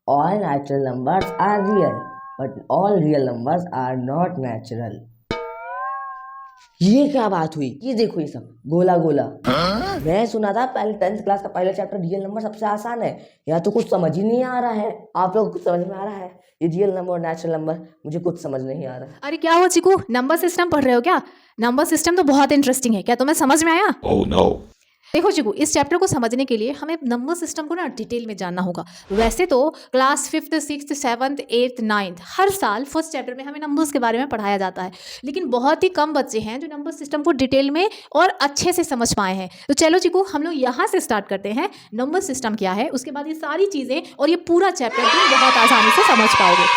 All natural numbers are real, but all real numbers are not natural. ये क्या बात हुई? ये देखो, ये सब गोला गोला। मैं सुना था पहले 10th क्लास का पहला चैप्टर रियल नंबर सबसे आसान है। या तो कुछ समझ ही नहीं आ रहा है। आप लोग कुछ समझ में आ रहा है? ये रियल नंबर और नेचुरल नंबर मुझे कुछ समझ नहीं आ रहा। अरे क्या हुआ चिकू, नंबर सिस्टम पढ़ रहे हो क्या? नंबर सिस्टम तो बहुत इंटरेस्टिंग है, क्या तुम्हें समझ में आया? Oh no. देखो चिकू, इस चैप्टर को समझने के लिए हमें नंबर सिस्टम को ना डिटेल में जानना होगा। वैसे तो class 5th 6th 7th 8th 9th हर साल फर्स्ट चैप्टर में हमें नंबर्स के बारे में पढ़ाया जाता है, लेकिन बहुत ही कम बच्चे हैं जो नंबर सिस्टम को डिटेल में और अच्छे से समझ पाए हैं। तो चलो चिकू, हम लोग यहाँ से स्टार्ट करते हैं। नंबर सिस्टम क्या है, उसके बाद ये सारी चीज़ें और ये पूरा चैप्टर तुम बहुत आसानी से समझ पाओगे।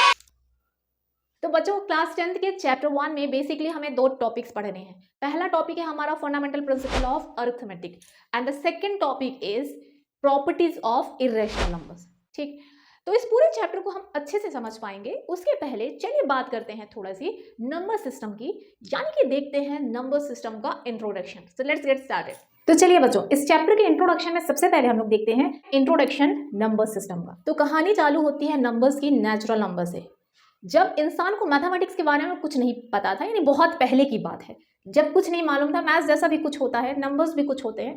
तो बच्चों, क्लास 10th के चैप्टर 1 में बेसिकली हमें 2 टॉपिक्स पढ़ने हैं। पहला टॉपिक है हमारा fundamental principle of arithmetic and the second topic is properties of irrational numbers. ठीक, तो इस पूरे चैप्टर को हम अच्छे से समझ पाएंगे। उसके पहले चलिए बात करते हैं थोड़ा सी नंबर सिस्टम की, यानी कि देखते हैं नंबर सिस्टम का introduction. So let's get started. तो चलिए बच्चों, इस चैप्टर के इंट्रोडक्शन में सबसे पहले हम लोग देखते हैं इंट्रोडक्शन नंबर सिस्टम का। तो कहानी चालू होती है नंबर्स की नेचुरल नंबर से। जब इंसान को मैथमेटिक्स के बारे में कुछ नहीं पता था, यानी बहुत पहले की बात है, जब कुछ नहीं मालूम था, मैथ्स जैसा भी कुछ होता है, नंबर्स भी कुछ होते हैं,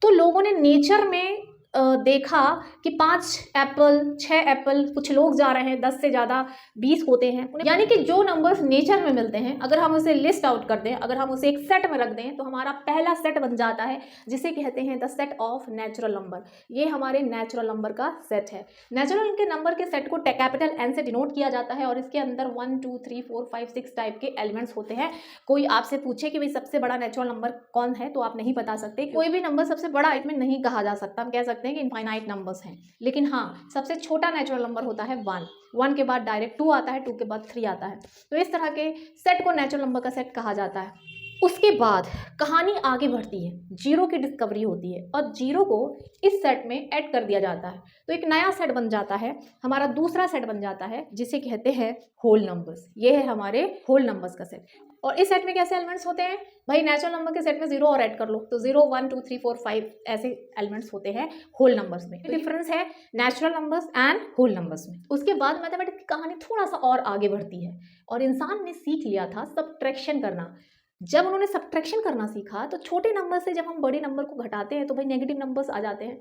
तो लोगों ने नेचर में देखा कि 5 एप्पल 6 एप्पल, कुछ लोग जा रहे हैं 10 से ज़्यादा 20 होते हैं। यानी कि जो नंबर्स नेचर में मिलते हैं, अगर हम उसे लिस्ट आउट कर दें, अगर हम उसे एक सेट में रख दें, तो हमारा पहला सेट बन जाता है जिसे कहते हैं the set of natural number. ये हमारे नेचुरल नंबर का सेट है। नेचुरल के नंबर के सेट को कैपिटल एन से डिनोट किया जाता है और इसके अंदर 1 2 3 4 5 6 टाइप के एलिमेंट्स होते हैं। कोई आपसे पूछे कि भाई सबसे बड़ा नेचुरल नंबर कौन है, तो आप नहीं बता सकते। कोई भी नंबर सबसे बड़ा इसमें नहीं कहा जा सकता। हम कह सकते हैं कि इनफाइनाइट नंबर्स हैं, लेकिन हाँ, सबसे छोटा नेचुरल नंबर होता है 1। 1 के बाद डायरेक्ट 2 आता है, 2 के बाद 3 आता है। तो इस तरह के सेट को नेचुरल नंबर का सेट कहा जाता है। उसके बाद कहानी आगे बढ़ती है, जीरो की डिस्कवरी होती है और जीरो को इस सेट में ऐड कर दिया जाता है, तो एक नया सेट बन जाता है, हमारा दूसरा सेट बन जाता है जिसे कहते हैं होल नंबर्स। ये है हमारे होल नंबर्स का सेट। और इस सेट में कैसे एलिमेंट्स होते हैं भाई? नेचुरल नंबर के सेट में 0 और ऐड कर लो, तो 0 1 2 3 4 5 ऐसे एलिमेंट्स होते हैं होल नंबर्स में। डिफरेंस है natural numbers and whole numbers में। उसके बाद मैथमेटिक्स की कहानी थोड़ा सा और आगे बढ़ती है और इंसान ने सीख लिया था सब्ट्रैक्शन करना। जब उन्होंने सब्ट्रैक्शन करना सीखा, तो छोटे नंबर से जब हम बड़े नंबर को घटाते हैं तो भाई नेगेटिव नंबर्स आ जाते हैं।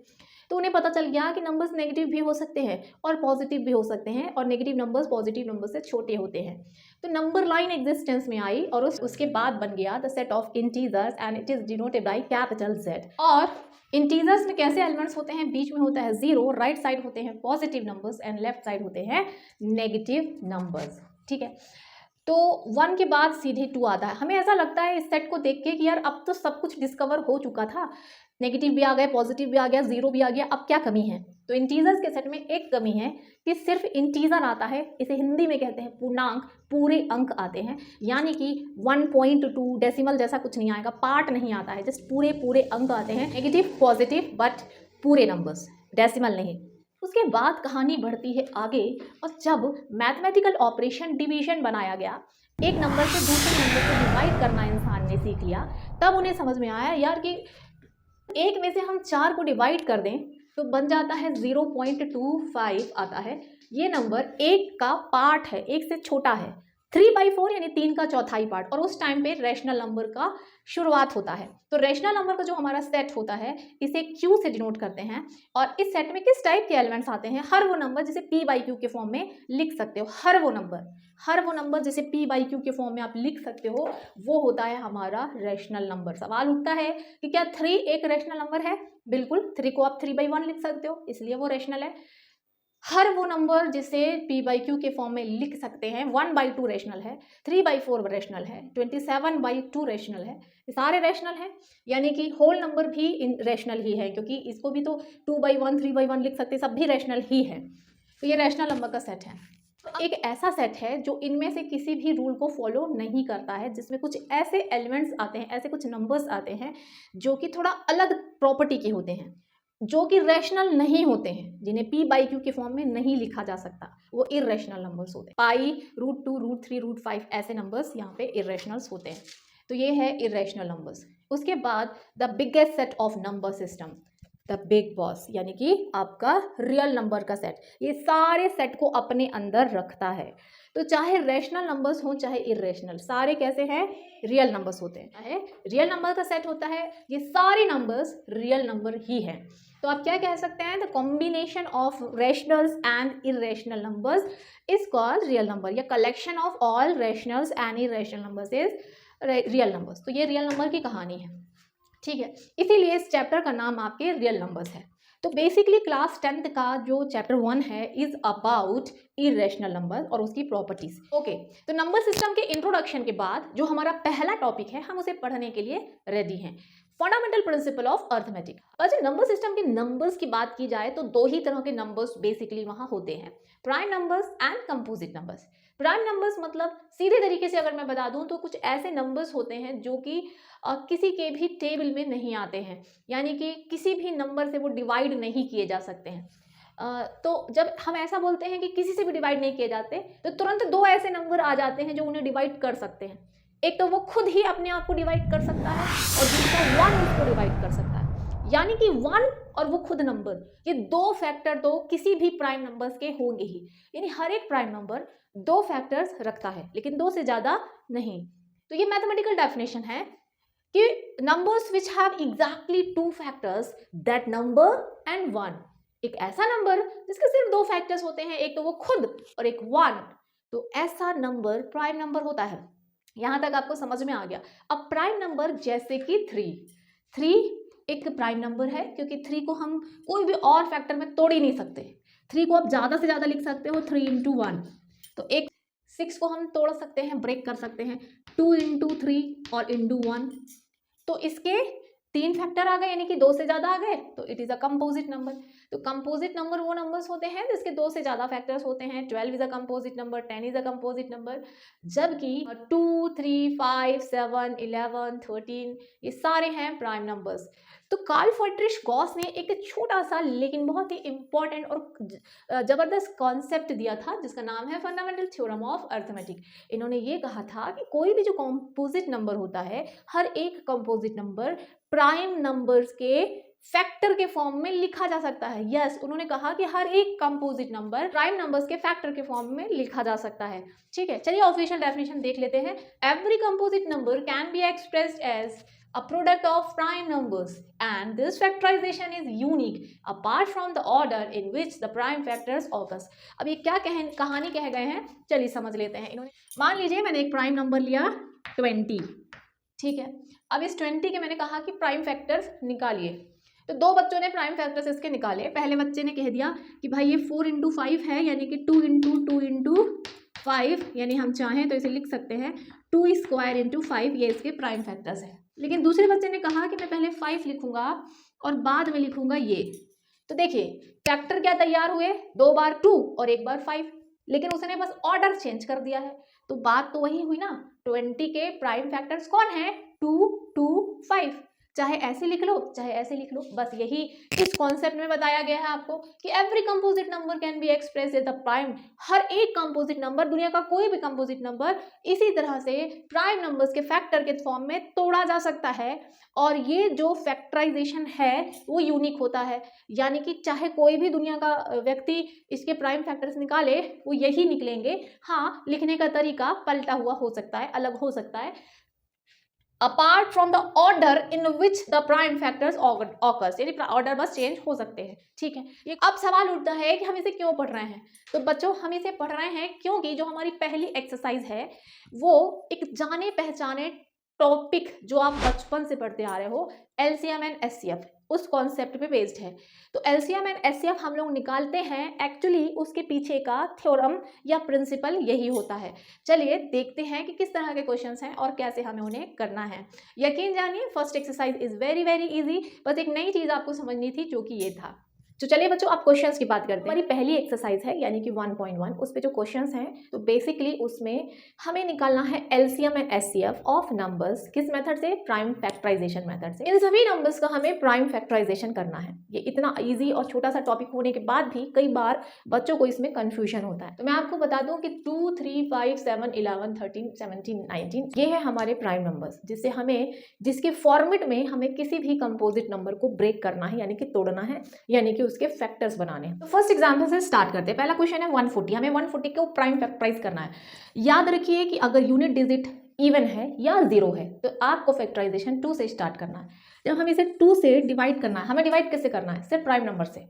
तो उन्हें पता चल गया कि नंबर्स नेगेटिव भी हो सकते हैं और पॉजिटिव भी हो सकते हैं, और नेगेटिव नंबर्स पॉजिटिव नंबर से छोटे होते हैं। तो नंबर लाइन एग्जिस्टेंस में आई और उसके बाद बन गया the set of integers and it is denoted by capital Z। और इंटीजर्स में कैसे एलिमेंट्स होते हैं? बीच में होता है 0, राइट साइड होते हैं positive numbers and left side होते हैं नेगेटिव नंबर्स। ठीक है, तो 1 के बाद सीधे 2 आता है। हमें ऐसा लगता है इस सेट को देख के कि यार अब तो सब कुछ डिस्कवर हो चुका था, नेगेटिव भी आ गया, पॉजिटिव भी आ गया, 0 भी आ गया, अब क्या कमी है? तो इंटीजर्स के सेट में एक कमी है कि सिर्फ इंटीजर आता है, इसे हिंदी में कहते हैं पूर्णांक, पूरे अंक आते हैं। यानी कि 1.2 डेसिमल जैसा कुछ नहीं आएगा, पार्ट नहीं आता है, जस्ट पूरे अंक आते हैं, नेगेटिव पॉजिटिव बट पूरे नंबर्स, डेसिमल नहीं। उसके बाद कहानी बढ़ती है आगे, और जब मैथमेटिकल ऑपरेशन डिवीजन बनाया गया, एक नंबर से दूसरे नंबर को डिवाइड करना इंसान ने सीख लिया, तब उन्हें समझ में आया यार कि एक में से हम 4 को डिवाइड कर दें तो बन जाता है 0.25 आता है। ये नंबर 1 का पार्ट है, 1 से छोटा है। 3/4 यानी 3 का चौथाई पार्ट, और उस टाइम पे रैशनल नंबर का शुरुआत होता है। तो रैशनल नंबर का जो हमारा सेट होता है इसे Q से डिनोट करते हैं। और इस सेट में किस टाइप के एलिमेंट्स आते हैं? हर वो नंबर जिसे P/Q के फॉर्म में लिख सकते हो, हर वो नंबर जिसे P/Q के फॉर्म में आप लिख सकते हो, वो होता है हमारा रैशनल नंबर। सवाल उठता है कि क्या 3 एक रैशनल नंबर है? बिल्कुल, 3 को आप 3/1 लिख सकते हो, इसलिए वो रैशनल है। हर वो नंबर जिसे P/Q के फॉर्म में लिख सकते हैं, 1/2 रैशनल है, 3/4 रैशनल है, 27/2 रैशनल है, ये सारे रैशनल हैं। यानी कि होल नंबर भी इन रैशनल ही है, क्योंकि इसको भी तो 2/1 3/1 लिख सकते हैं, सब भी रैशनल ही है। तो ये रैशनल नंबर का सेट है। तो एक ऐसा सेट है जो इनमें से किसी भी रूल को फॉलो नहीं करता है, जिसमें कुछ ऐसे एलिमेंट्स आते हैं, ऐसे कुछ नंबर्स आते हैं जो कि थोड़ा अलग प्रॉपर्टी के होते हैं, जो कि रैशनल नहीं होते हैं, जिन्हें P/Q के फॉर्म में नहीं लिखा जा सकता, वो इरेशनल नंबर्स होते हैं। पाई, √2 √3 √5 ऐसे नंबर्स यहाँ पे इरेशनल्स होते हैं। तो ये है इरेशनल नंबर्स। उसके बाद the biggest set of number system, the big boss यानी कि आपका रियल नंबर का सेट, ये सारे सेट को अपने अंदर रखता है। तो चाहे रैशनल नंबर्स हों चाहे इरेशनल, सारे कैसे हैं, रियल नंबर्स होते हैं। चाहे रियल नंबर का सेट होता है, ये सारे नंबर्स रियल नंबर ही हैं। तो आप क्या कह सकते हैं, the combination of rationals and irrational numbers is called real number, या collection of all rationals and irrational numbers is real numbers. तो ये रियल नंबर की कहानी है, ठीक है। इसीलिए इस चैप्टर का नाम आपके रियल नंबर्स है। तो बेसिकली क्लास 10th का जो चैप्टर 1 है इज अबाउट इरेशनल नंबर और उसकी प्रॉपर्टीज। ओके, तो नंबर सिस्टम के इंट्रोडक्शन के बाद जो हमारा पहला टॉपिक है हम उसे पढ़ने के लिए रेडी हैं, फंडामेंटल प्रिंसिपल ऑफ अर्थमेटिक। और जब नंबर सिस्टम के नंबर्स की बात की जाए तो दो ही तरह के नंबर्स बेसिकली वहाँ होते हैं, prime numbers and composite numbers. Prime numbers मतलब सीधे तरीके से अगर मैं बता दूं तो कुछ ऐसे नंबर्स होते हैं जो कि किसी के भी टेबल में नहीं आते हैं, यानी कि किसी भी नंबर से वो डिवाइड नहीं किए जा सकते हैं। तो जब हम ऐसा बोलते हैं कि किसी से भी डिवाइड नहीं किए जाते तो तुरंत दो ऐसे नंबर आ जाते हैं जो उन्हें डिवाइड कर सकते हैं। एक तो वो खुद ही अपने आप को डिवाइड कर सकता है और दूसरा 1 उसको डिवाइड कर सकता है, यानी कि 1 और वो खुद नंबर, ये दो फैक्टर तो किसी भी प्राइम नंबर्स के होंगे ही। यानी हर एक प्राइम नंबर दो फैक्टर्स रखता है लेकिन दो से ज्यादा नहीं। तो ये मैथमेटिकल डेफिनेशन है कि numbers which have exactly 2 factors, that number and 1, एक ऐसा नंबर जिसके सिर्फ दो फैक्टर्स होते हैं, एक तो वो खुद और एक 1, तो ऐसा नंबर प्राइम नंबर होता है। यहां तक आपको समझ में आ गया। अब प्राइम नंबर जैसे कि 3 एक प्राइम नंबर है क्योंकि 3 को हम कोई भी और फैक्टर में तोड़ ही नहीं सकते। 3 को आप ज्यादा से ज्यादा लिख सकते हो 3 × 1, तो एक 6 को हम तोड़ सकते हैं, ब्रेक कर सकते हैं 2 × 3 और × 1, तो इसके 3 फैक्टर आ गए यानी कि 2 से ज्यादा आ गए, तो it is a composite number. तो कंपोजिट नंबर वो नंबर्स होते हैं जिसके 2 से ज्यादा फैक्टर्स होते हैं। 12 is a composite number, 10 is a composite number, जबकि 2, 3, 5, 7, 11, 13 ये सारे हैं प्राइम नंबर्स। तो कार्ल फ्रेडरिक गॉस ने एक छोटा सा लेकिन बहुत ही इंपॉर्टेंट और जबरदस्त कॉन्सेप्ट दिया था जिसका नाम है फंडामेंटल थ्योरम ऑफ अर्थमेटिक। इन्होंने ये कहा था कि कोई भी जो कंपोजिट नंबर होता है, हर एक कंपोजिट नंबर प्राइम नंबर्स के फैक्टर के फॉर्म में लिखा जा सकता है। यस, उन्होंने कहा कि हर एक कंपोजिट नंबर प्राइम नंबर्स के फैक्टर के फॉर्म में लिखा जा सकता है। ठीक है, चलिए ऑफिशियल डेफिनेशन देख लेते हैं। Every composite number can be expressed as a product of prime numbers and this factorization is unique apart from the order in which the prime factors occurs। अब ये क्या कहानी कह गए हैं, चलिए समझ लेते हैं। इन्होंने मान लीजिए मैंने एक प्राइम नंबर लिया 20, ठीक है। अब इस 20 के मैंने कहा कि प्राइम फैक्टर्स निकालिए, तो दो बच्चों ने प्राइम फैक्टर्स इसके निकाले। पहले बच्चे ने कह दिया कि भाई ये 4 × 5 है, यानी कि 2 × 2 × 5, यानी हम चाहें तो इसे लिख सकते हैं 2² × 5, ये इसके प्राइम फैक्टर्स है। लेकिन दूसरे बच्चे ने कहा कि मैं पहले 5 लिखूंगा और बाद में लिखूंगा ये। तो देखिए फैक्टर क्या तैयार हुए, 2 बार 2 और 1 बार 5, लेकिन उसने बस ऑर्डर चेंज कर दिया है। तो बात तो वही हुई ना, 20 के प्राइम फैक्टर्स कौन है, 2, 2, 5। चाहे ऐसे लिख लो चाहे ऐसे लिख लो, बस यही इस कॉन्सेप्ट में बताया गया है आपको कि every composite number can be express as the prime. हर एक कंपोजिट नंबर, दुनिया का कोई भी कंपोजिट नंबर इसी तरह से प्राइम नंबर्स के फैक्टर के फॉर्म में तोड़ा जा सकता है, और ये जो फैक्टराइजेशन है वो यूनिक होता है, यानी कि चाहे कोई भी दुनिया का व्यक्ति इसके प्राइम फैक्टर्स निकाले वो यही निकलेंगे। हाँ, लिखने का तरीका पलटा हुआ हो सकता है, अलग हो सकता है, apart from the order in which the prime factors occurs, यानी ऑर्डर बस चेंज हो सकते हैं। ठीक है, ये अब सवाल उठता है कि हम इसे क्यों पढ़ रहे हैं। तो बच्चों हम इसे पढ़ रहे हैं क्योंकि जो हमारी पहली एक्सरसाइज है वो एक जाने पहचाने टॉपिक जो आप बचपन से पढ़ते आ रहे हो, LCM एंड SCF, उस कॉन्सेप्ट पे बेस्ड है। तो LCM एंड SCF हम लोग निकालते हैं, एक्चुअली उसके पीछे का थ्योरम या प्रिंसिपल यही होता है। चलिए देखते हैं कि किस तरह के क्वेश्चंस हैं और कैसे हमें उन्हें करना है। यकीन जानिए first exercise is very very easy, बस एक नई चीज आपको समझनी थी जो कि ये था। तो चलिए बच्चों आप क्वेश्चंस की बात करते हैं। हमारी पहली एक्सरसाइज है यानी कि 1.1, उस पे जो क्वेश्चंस हैं तो बेसिकली उसमें हमें निकालना है LCM and HCF of numbers. किस मेथड से? प्राइम फैक्टराइजेशन मेथड से। इन सभी नंबर्स का हमें प्राइम फैक्टराइजेशन करना है। ये इतना इजी और छोटा सा टॉपिक होने के बाद भी कई बार बच्चों को इसमें कंफ्यूजन होता है। तो मैं आपको बता दूं कि 2, 3, 5, 7, 11, 13, 17, 19 ये है हमारे प्राइम नंबर्स, जिससे हमें जिसके फॉर्मेट में हमें किसी भी कंपोजिट नंबर को ब्रेक करना है यानी कि तोड़ना है, यानी कि उसके फैक्टर्स बनाने हैं। तो फर्स्ट एग्जांपल से स्टार्ट करते हैं। पहला क्वेश्चन है 140। हमें 140 को प्राइम फैक्टराइज करना है। याद रखिए कि अगर यूनिट डिजिट इवन है या जीरो है तो आपको फैक्टराइजेशन 2 से स्टार्ट करना है। जब हम इसे 2 से डिवाइड करना है, हमें डिवाइड कैसे करना है? सिर्फ प्राइम नंबर से।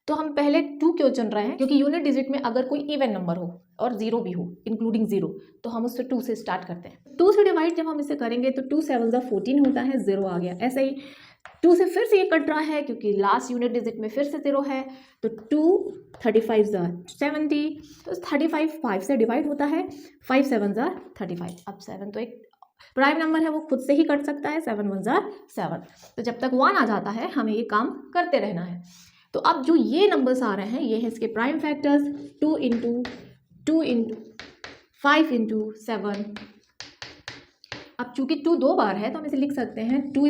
तो हम पहले 2 क्यों चुन रहे हैं? क्योंकि यूनिट डिजिट में अगर कोई इवन नंबर हो और जीरो भी हो इंक्लूडिंग जीरो तो हम उससे 2 से स्टार्ट करते हैं। 2 से डिवाइड जब हम इसे करेंगे तो 2 7 14 होता है, 0 आ गया। ऐसे ही 2 से फिर से ये कट रहा है क्योंकि लास्ट यूनिट डिजिट में फिर से 0 है, तो 2 35 70, तो 35 5 से डिवाइड होता है, 5 7 35। अब 7 तो एक प्राइम नंबर है, वो खुद से ही कट सकता है, 7 1 7। तो जब तक 1 आ जाता है हमें ये काम करते रहना है। तो अब जो ये नंबर्स आ रहे हैं ये है इसके प्राइम फैक्टर्स। 2 × 2 × 5 × 7। अब चूंकि 2 2 बार है तो हम इसे लिख सकते हैं 2²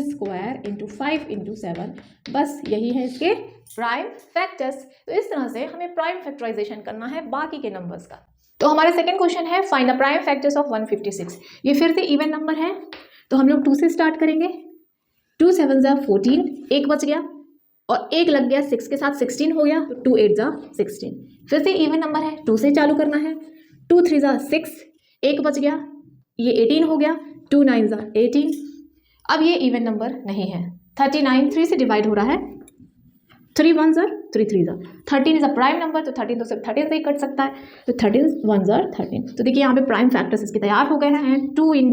× 5 × 7। बस यही है इसके प्राइम फैक्टर्स। तो इस तरह से हमें प्राइम फैक्टराइजेशन करना है बाकी के नंबर्स का। तो हमारा सेकंड क्वेश्चन है find the prime factors of 156। ये फिर से इवन नंबर है तो हम लोग 2 से स्टार्ट करेंगे। 2 7 14, 1 बच गया और 1 लग गया 6 के साथ, 16 हो गया, तो 2 8 16। फिर से इवन नंबर है, 2 से चालू करना है। 2 3 6, 1 बच गया, ये 18 हो गया, 2 9 18। अब ये इवन नंबर नहीं है। 39 3 से डिवाइड हो रहा है, 3 1 3 3 13 इज अ प्राइम नंबर, तो 13 तो सिर्फ 13 से ही कट सकता है, तो 13 1 13। तो देखिए यहाँ पे प्राइम फैक्टर्स इसके तैयार हो गए हैं। 2 ×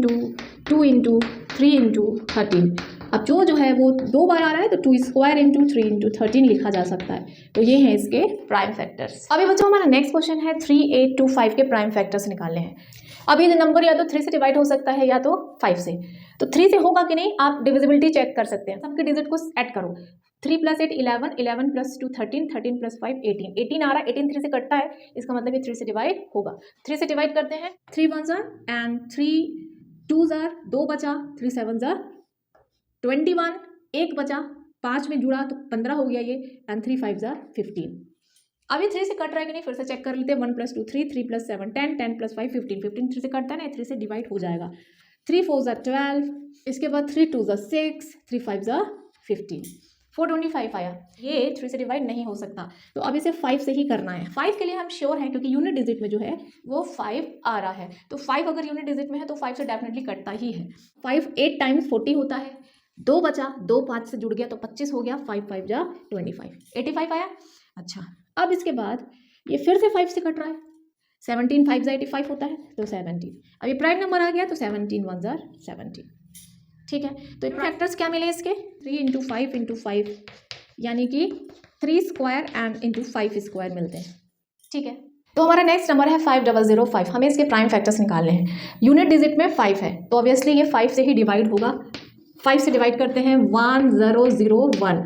2 × 3 × 13। अब जो है वो 2 बार आ रहा है तो 2² × 3 × 13 लिखा जा सकता है। तो ये हैं इसके प्राइम फैक्टर्स। अभी बच्चों हमारा नेक्स्ट क्वेश्चन है 3 8 2 5 के प्राइम फैक्टर्स निकालने हैं। अब ये नंबर या तो 3 से डिवाइड हो सकता है या तो 5 से। तो 3 से होगा कि नहीं आप डिविजिबिलिटी चेक कर सकते हैं। सबके डिजिट को ऐड करो। 3 + 8 11, 11 + 2 13, 13 + 5 18, 18 आ रहा है, 18 3 से कटता है, इसका मतलब ये 3 से डिवाइड होगा। 3 से डिवाइड करते हैं, 3 1 एंड 3 2 2 बचा, 3 7 21, 1 बचा, 5 में जुड़ा तो 15 हो गया ये, एंड 3 5 15। अभी 3 से कट रहा है कि नहीं फिर से चेक कर लेते हैं। 1 + 2 3, 3 + 7 10, 10 + 5 15, 15 3 से कटता है ना, 3 से डिवाइड हो जाएगा। 3 4 12, इसके बाद 3 2 6, 3 5 15, 425 आया। ये 3 से डिवाइड नहीं हो सकता, तो अब इसे 5 से ही करना है। 5 के लिए हम श्योर हैं क्योंकि यूनिट डिजिट में जो है वो 5 आ रहा है, तो 5 अगर यूनिट डिजिट में है तो 5 से डेफिनेटली कटता ही है। 5 8 टाइम्स 40 होता है, 2 बचा, 2 5 से जुड़ गया तो 25 हो गया, 5 5 25, 85 आया। अच्छा, अब इसके बाद ये फिर से 5 से कट रहा है, 17 5 85 होता है, तो 17। अब ये प्राइम नंबर आ गया तो 17 1 17। ठीक है, तो फैक्टर्स क्या मिले इसके? 3 × 5 × 5 यानी कि 3² एंड × 5² मिलते हैं। ठीक है, तो हमारा नेक्स्ट नंबर है 5005। हमें इसके प्राइम फैक्टर्स निकालने हैं। यूनिट डिजिट में 5 है तो ऑब्वियसली ये 5 से ही डिवाइड होगा। 5 से डिवाइड करते हैं, 1001।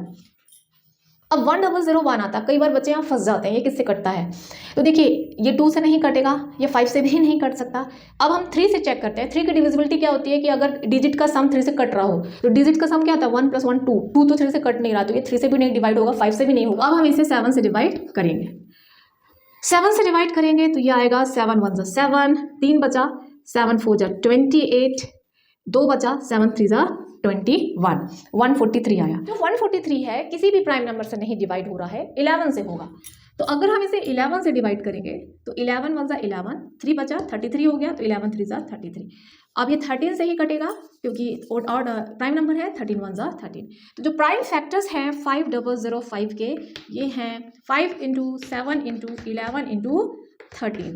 अब 1001 आता है। कई बार बच्चे यहाँ फंस जाते हैं, ये किससे कटता है? तो देखिए ये 2 से नहीं कटेगा, ये 5 से भी नहीं कट सकता। अब हम 3 से चेक करते हैं। 3 की डिविजिबिलिटी क्या होती है कि अगर डिजिट का सम 3 से कट रहा हो तो डिजिट का सम क्या होता है? 1 + 1 2, 2 तो 3 से कट नहीं रहा, तो ये 3 से भी नहीं डिवाइड होगा, 5 से भी नहीं होगा। अब हम इसे 7 से डिवाइड करेंगे। 7 से डिवाइड करेंगे तो ये आएगा 7 1 7, 3 बचा, 7 4 28, 2 बचा, 7 3 21, 143 आया। जो 143 है किसी भी प्राइम नंबर से नहीं डिवाइड हो रहा है, 11 से होगा। तो अगर हम इसे 11 से डिवाइड करेंगे तो 11 1 11, 3 बचा, 33 हो गया, तो 11 3 33। अब ये 13 से ही कटेगा क्योंकि और प्राइम नंबर है, 13 1 13। तो जो प्राइम फैक्टर्स हैं 5005 के, ये हैं 5 × 7 × 11 × 13।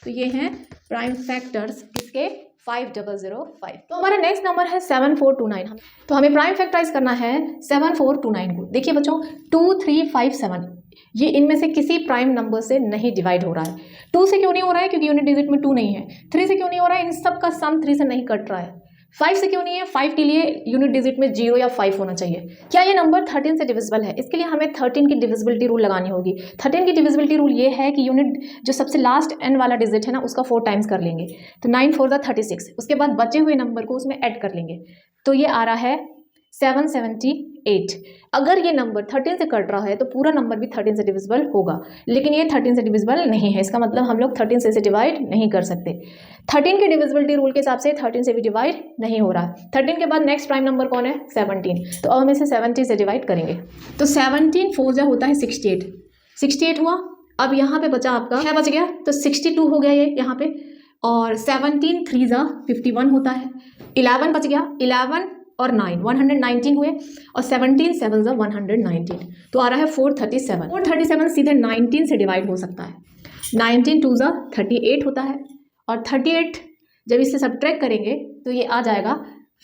तो ये हैं प्राइम फैक्टर्स इसके 5005। तो हमारा नेक्स्ट नंबर है 7429। तो हमें प्राइम फैक्टराइज करना है 7429 को। देखिए बच्चों 2 3 5 7 ये इनमें से किसी प्राइम नंबर से नहीं डिवाइड हो रहा है। 2 से क्यों नहीं हो रहा है? क्योंकि यूनिट डिजिट में 2 नहीं है। 3 से क्यों नहीं हो रहा है? इन सब का सम 3 से नहीं कट रहा है। 5 से क्यों नहीं है? 5 के लिए यूनिट डिजिट में 0 या 5 होना चाहिए। क्या ये नंबर 13 से डिविजिबल है? इसके लिए हमें 13 की डिविजिबिलिटी रूल लगानी होगी। 13 की डिविजिबिलिटी रूल ये है कि यूनिट जो सबसे लास्ट n वाला डिजिट है ना, उसका 4 टाइम्स कर लेंगे, तो 9 4 36। उसके बाद बचे हुए नंबर को उसमें ऐड कर लेंगे, तो ये आ रहा है 778। अगर ये नंबर 13 से कट रहा है तो पूरा नंबर भी 13 से डिविजिबल होगा, लेकिन ये 13 से डिविजिबल नहीं है। इसका मतलब हम लोग 13 से डिवाइड नहीं कर सकते। 13 के डिविजिबिलिटी रूल के हिसाब से 13 से भी डिवाइड नहीं हो रहा है। 13 के बाद नेक्स्ट प्राइम नंबर कौन है? 17। तो अब हम इसे 70 से डिवाइड करेंगे, तो 17 4 जा होता है 68। 68 हुआ। अब यहाँ पे बचा आपका 6 बच गया, तो 62 हो गया ये यहाँ पे। और 17 3 जा 51 होता है। 11 बच गया, 11 और 9 119 हुए, और 17 7 जा 119, तो आ रहा है 437। 437 सीधे 19 से डिवाइड हो सकता है। 19 2 जा 38 होता है, और 38 जब इससे सब्ट्रैक्ट करेंगे तो ये आ जाएगा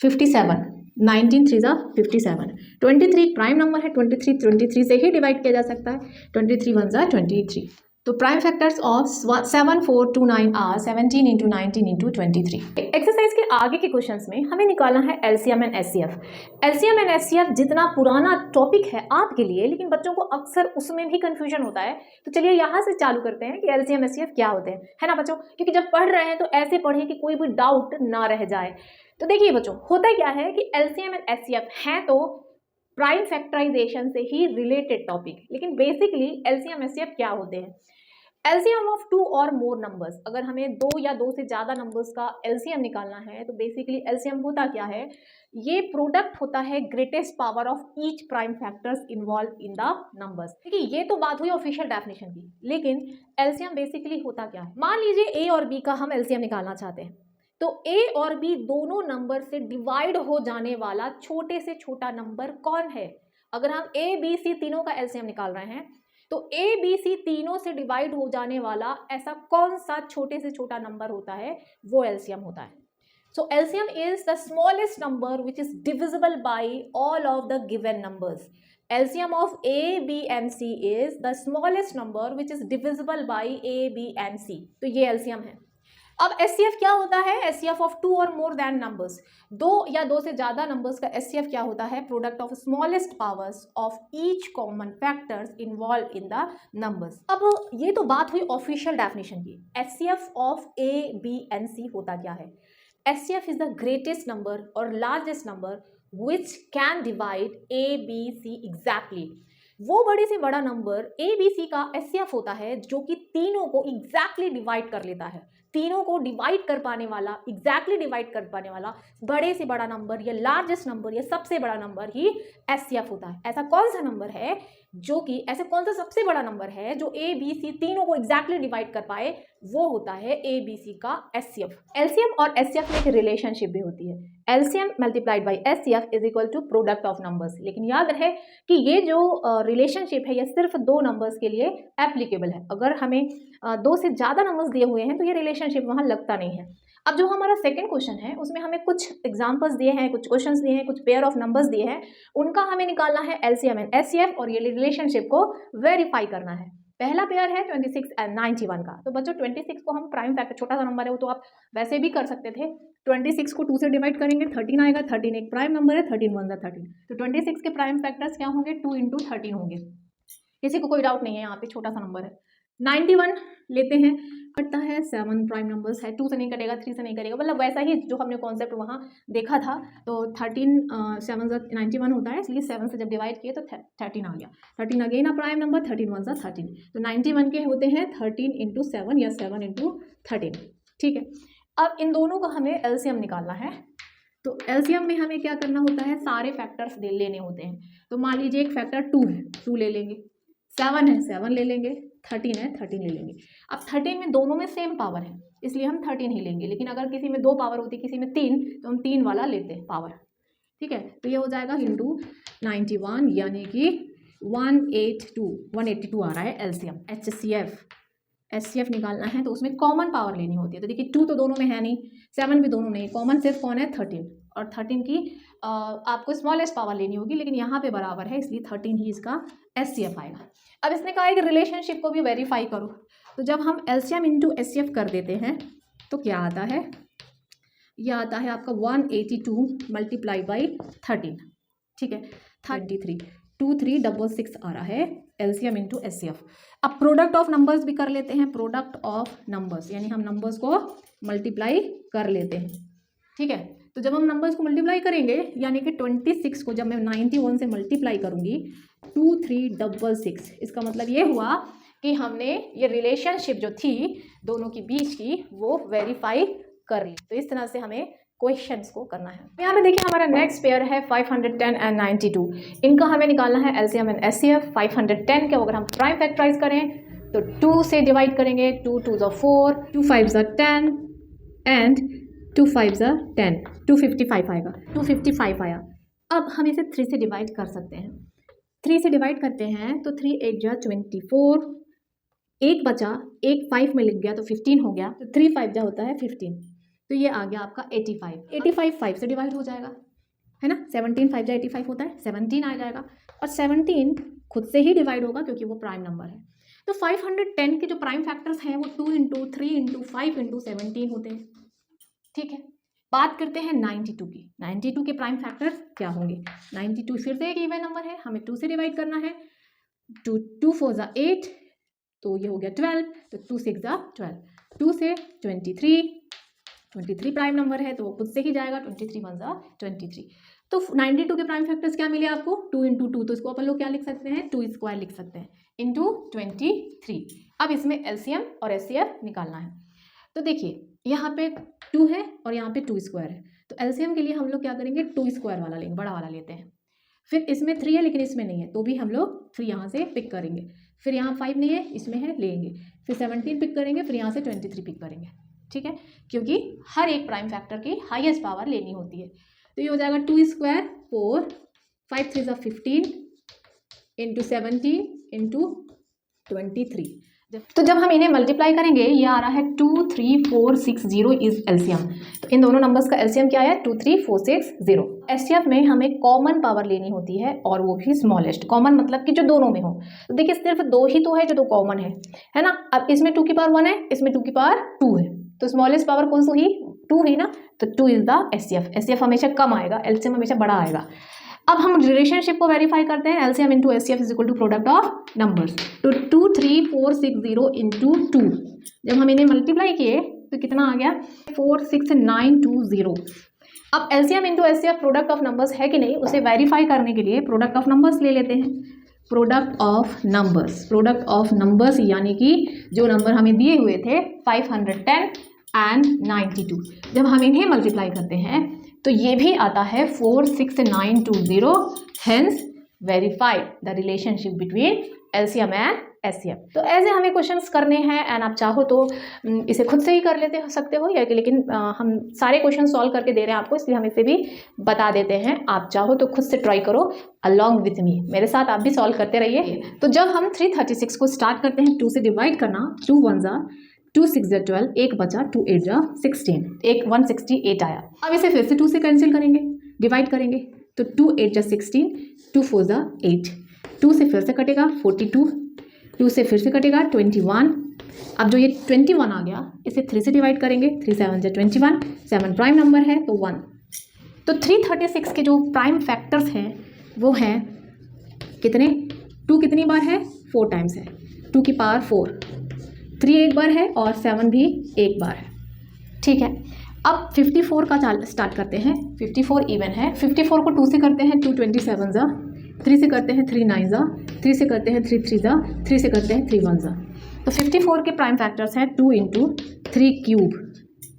57। 19 3 जा 57। 23 प्राइम नंबर है, 23 से ही डिवाइड किया जा सकता है। 23 1 जा 23। तो prime factors of 7429 are 17 into 19 into 23। Exercise के आगे के क्वेश्चंस में हमें निकालना है LCM and HCF. LCM and HCF जितना पुराना टॉपिक है आपके लिए, लेकिन बच्चों को अक्सर उसमें भी कंफ्यूजन होता है। तो चलिए यहाँ से चालू करते हैं कि एलसीएम एचसीएफ क्या होते हैं, है ना बच्चों? क्योंकि जब पढ़ रहे हैं तो ऐसे पढ़ें कि कोई भी डाउट ना रह जाए। तो देखिए बच्चों, होता क्या है कि एलसीएम एंड एचसीएफ हैं तो प्राइम फैक्टराइजेशन से ही रिलेटेड टॉपिक, लेकिन बेसिकली एलसीएम एचसीएफ क्या होते हैं? एलसीएम ऑफ 2 और मोर नंबर्स। अगर हमें 2 या 2 से ज़्यादा नंबर्स का एलसीएम निकालना है तो बेसिकली एलसीएम होता क्या है? ये प्रोडक्ट होता है greatest power of each prime factors involve in the numbers. देखिए ये तो बात हुई ऑफिशियल डेफिनेशन की, लेकिन एलसीएम बेसिकली होता क्या है? मान लीजिए ए और बी का हम एलसीएम निकालना चाहते हैं, तो ए और बी दोनों नंबर से डिवाइड हो जाने वाला छोटे से छोटा नंबर कौन है? अगर हम ए बी सी तीनों का एलसीएम निकाल रहे हैं तो ए बी सी तीनों से डिवाइड हो जाने वाला ऐसा कौन सा छोटे से छोटा नंबर होता है? वो एलसीएम होता है। So LCM is the smallest number which is divisible by all of the given numbers. LCM of A B and C is the smallest number which is divisible by A B and C. तो ये LCM है। अब HCF क्या होता है? HCF of 2 और more than numbers. 2 या 2 से ज्यादा नंबर्स का एचसीएफ क्या होता है? Product of smallest powers of each common factors involve in the numbers. अब ये तो बात हुई ऑफिशियल डेफिनेशन की। HCF of A B and C होता क्या है? HCF is the greatest number or largest number which can divide A B C exactly. वो बड़े से बड़ा नंबर ए बी सी का एचसीएफ होता है जो कि तीनों को एग्जैक्टली डिवाइड कर लेता है। तीनों को डिवाइड कर पाने वाला, एग्जैक्टली डिवाइड कर पाने वाला बड़े से बड़ा नंबर या लार्जेस्ट नंबर या सबसे बड़ा नंबर ही एचसीएफ होता है। ऐसा कौन सा नंबर है जो कि, ऐसा कौन सा सबसे बड़ा नंबर है जो ए बी सी तीनों को एग्जैक्टली डिवाइड कर पाए? वो होता है ए बी सी का एचसीएफ। एलसीएम और एचसीएफ में एक रिलेशनशिप भी होती है। LCM multiplied by HCF is equal to product of numbers. लेकिन याद रहे कि ये जो रिलेशनशिप है ये सिर्फ 2 नंबर्स के लिए एप्लीकेबल है। अगर हमें 2 से ज़्यादा नंबर्स दिए हुए हैं तो ये रिलेशनशिप वहाँ लगता नहीं है। अब जो हमारा सेकंड क्वेश्चन है उसमें हमें कुछ एग्जांपल्स दिए हैं, कुछ क्वेश्चंस दिए हैं, कुछ पेयर ऑफ नंबर्स दिए हैं, उनका हमें निकालना है एलसीएम एंड एचसीएफ और ये रिलेशनशिप को वेरीफाई करना है। पहला पेयर है 26 एंड 91 का। तो बच्चों 26 को हम प्राइम फैक्टर, छोटा सा नंबर है वो तो आप वैसे भी कर सकते थे। 26 को 2 से डिवाइड करेंगे 13 आएगा। 13 एक प्राइम नंबर है, 13 1 13। तो 26 के प्राइम फैक्टर्स क्या होंगे? 2 इंटू 13 होंगे। किसी को कोई डाउट नहीं है, यहाँ पे छोटा सा नंबर है। 91 लेते हैं, कटता है 7 प्राइम नंबर्स है, 2 से नहीं कटेगा, 3 से नहीं कटेगा, मतलब वैसा ही जो हमने कॉन्सेप्ट वहाँ देखा था। तो 13 7 91 होता है, इसलिए 7 से जब डिवाइड किए तो 13 आ गया। 13 अगेन अ प्राइम नंबर, 13 1 13। तो 91 के होते हैं 13 इंटू 7 या 7 इंटू 13। ठीक है, अब इन दोनों का हमें एलसीएम निकालना है। तो एलसीएम में हमें क्या करना होता है? सारे फैक्टर्स लेने होते हैं। तो मान लीजिए एक फैक्टर 2 है, 2 ले लेंगे। 7 है, 7 ले लेंगे। 13 है, 13 ले लेंगे। अब 13 में दोनों में सेम पावर है, इसलिए हम 13 ही लेंगे। लेकिन अगर किसी में 2 पावर होती, किसी में 3, तो हम 3 वाला लेते हैं पावर। ठीक है, तो ये हो जाएगा इंटू 91, यानी कि 182 आ रहा है एलसीएम। एचसीएफ निकालना है तो उसमें कॉमन पावर लेनी होती है। तो देखिए 2 तो दोनों में है नहीं, 7 भी दोनों नहीं, कॉमन सिर्फ कौन है? 13। और 13 की आपको स्मॉलेस्ट पावर लेनी होगी, लेकिन यहाँ पे बराबर है इसलिए 13 ही इसका एचसीएफ आएगा। अब इसने कहा है कि रिलेशनशिप को भी वेरीफाई करो। तो जब हम एलसीएम इंटू एचसीएफ कर देते हैं तो क्या आता है? ये आता है आपका 182 मल्टीप्लाई बाई 13, ठीक है, 23, 2366 आ रहा है एलसीएम इंटू एचसीएफ। अब प्रोडक्ट ऑफ नंबर्स भी कर लेते हैं, प्रोडक्ट ऑफ नंबर्स यानी हम नंबर्स को मल्टीप्लाई कर लेते हैं, ठीक है। तो जब हम नंबर्स को मल्टीप्लाई करेंगे यानी कि 26 को जब मैं 91 से मल्टीप्लाई करूंगी 2366, इसका मतलब ये हुआ कि हमने ये रिलेशनशिप जो थी दोनों के बीच की वो वेरीफाई कर ली। तो इस तरह से हमें क्वेश्चंस को करना है। यहाँ पे देखिए हमारा नेक्स्ट पेयर है 510 एंड 92, इनका हमें निकालना है एलसीएम एंड एचसीएफ। 510 के अगर हम प्राइम फैक्टराइज करें तो 2 से डिवाइड करेंगे, 2 2 4, 2 5 10 एंड 2 5 10, 255 आएगा, 255 आया। अब हम इसे 3 से डिवाइड कर सकते हैं, 3 से डिवाइड करते हैं तो 3 8 जा 24, एक बचा, एक 5 में लिख गया तो 15 हो गया, तो 3 5 जा होता है 15, तो ये आ गया आपका 85। 85 5 से डिवाइड हो जाएगा, है ना, 17 5 जा 85 होता है, 17 आ जाएगा, और 17 खुद से ही डिवाइड होगा क्योंकि वो प्राइम नंबर है। तो 510 के जो प्राइम फैक्टर्स हैं वो 2 इंटू 3 इंटू 5 इंटू 17 होते हैं, ठीक है। बात करते हैं 92 की। 92 के प्राइम फैक्टर्स क्या होंगे? 92 फिर से एक इवन नंबर है, हमें 2 से डिवाइड करना है, 2 4 जा 8, तो ये हो गया 12, तो 2 6 जा 12, 2 से 23 प्राइम नंबर है तो वो खुद से ही जाएगा, 23 1 जा 23। तो 92 के प्राइम फैक्टर्स क्या मिले आपको? 2 इंटू 2, तो इसको अपन लोग क्या लिख सकते हैं, 2 स्क्वायर लिख सकते हैं, इंटू 23। अब इसमें एलसीएम और एचसीएफ निकालना है। तो देखिए यहाँ पे 2 है और यहाँ पे 2 स्क्वायर है, तो एलसीएम के लिए हम लोग क्या करेंगे, 2 स्क्वायर वाला लेंगे, बड़ा वाला लेते हैं। फिर इसमें 3 है लेकिन इसमें नहीं है, तो भी हम लोग 3 यहाँ से पिक करेंगे। फिर यहाँ 5 नहीं है, इसमें है, लेंगे। फिर 17 पिक करेंगे, फिर यहाँ से 23 पिक करेंगे, ठीक है, क्योंकि हर एक प्राइम फैक्टर की हाईएस्ट पावर लेनी होती है। तो ये हो जाएगा 2 स्क्वायर 4, 5 3 15 इंटू 17 इंटू 23। तो जब हम इन्हें मल्टीप्लाई करेंगे ये आ रहा है 23460 इज एलसीएम। तो इन दोनों नंबर्स का एलसीएम क्या है? 23460। एचसीएफ में हमें कॉमन पावर लेनी होती है और वो भी स्मॉलेस्ट। कॉमन मतलब कि जो दोनों में हो। तो देखिए सिर्फ 2 ही तो है जो 2 कॉमन है ना। अब इसमें 2 की पावर 1 है, इसमें 2 की पावर 2 है, तो स्मॉलेस्ट पावर कौन सी हुई? 2 ही ना, तो 2 इज द एचसीएफ। एचसीएफ हमेशा कम आएगा, एलसीएम हमेशा बड़ा आएगा। अब हम रिलेशनशिप को वेरीफाई करते हैं, LCM into HCF is equal to product of numbers. तो 23460 इंटू 2, जब हम इन्हें मल्टीप्लाई किए तो कितना आ गया? 46920। अब LCM into HCF product of numbers है कि नहीं उसे वेरीफाई करने के लिए प्रोडक्ट ऑफ नंबर्स ले लेते हैं। प्रोडक्ट ऑफ नंबर्स यानी कि जो नंबर हमें दिए हुए थे 510 एंड 92, जब हम इन्हें मल्टीप्लाई करते हैं तो ये भी आता है 46920। Hence verified the relationship between LCM and HCF. तो ऐसे हमें क्वेश्चंस करने हैं एंड आप चाहो तो इसे खुद से ही कर लेते सकते हो, या लेकिन हम सारे क्वेश्चन सॉल्व करके दे रहे हैं आपको, इसलिए हम इसे भी बता देते हैं। आप चाहो तो खुद से ट्राई करो अलॉन्ग विथ मी, मेरे साथ आप भी सॉल्व करते रहिए। तो जब हम 336 को स्टार्ट करते हैं 2 से डिवाइड करना, 2 1 जा 2 6 जा 12, एक बचा, 2 8 जा 16, एक 168 आया। अब इसे फिर से 2 से कैंसिल करेंगे, डिवाइड करेंगे, तो 2 8 जा 16, 2 4 जा 8, 2 से फिर से कटेगा 42, 2 से फिर से कटेगा 21। अब जो ये 21 आ गया इसे 3 से डिवाइड करेंगे, 3 7 जा 21, 7 प्राइम नंबर है तो 1। तो 336 के जो प्राइम फैक्टर्स हैं वो हैं कितने? 2 कितनी बार है? 4 टाइम्स है, 2 की पावर 4, 3 एक बार है और 7 भी एक बार है, ठीक है। अब 54 का स्टार्ट करते हैं, 54 इवन है। 54 को 2 से करते हैं 2 27 जा, 3 से करते हैं 3 9 जा, 3 से करते हैं 3 3 जा, 3 से करते हैं 3 1 जा। तो 54 के प्राइम फैक्टर्स हैं 2 इंटू 3 क्यूब,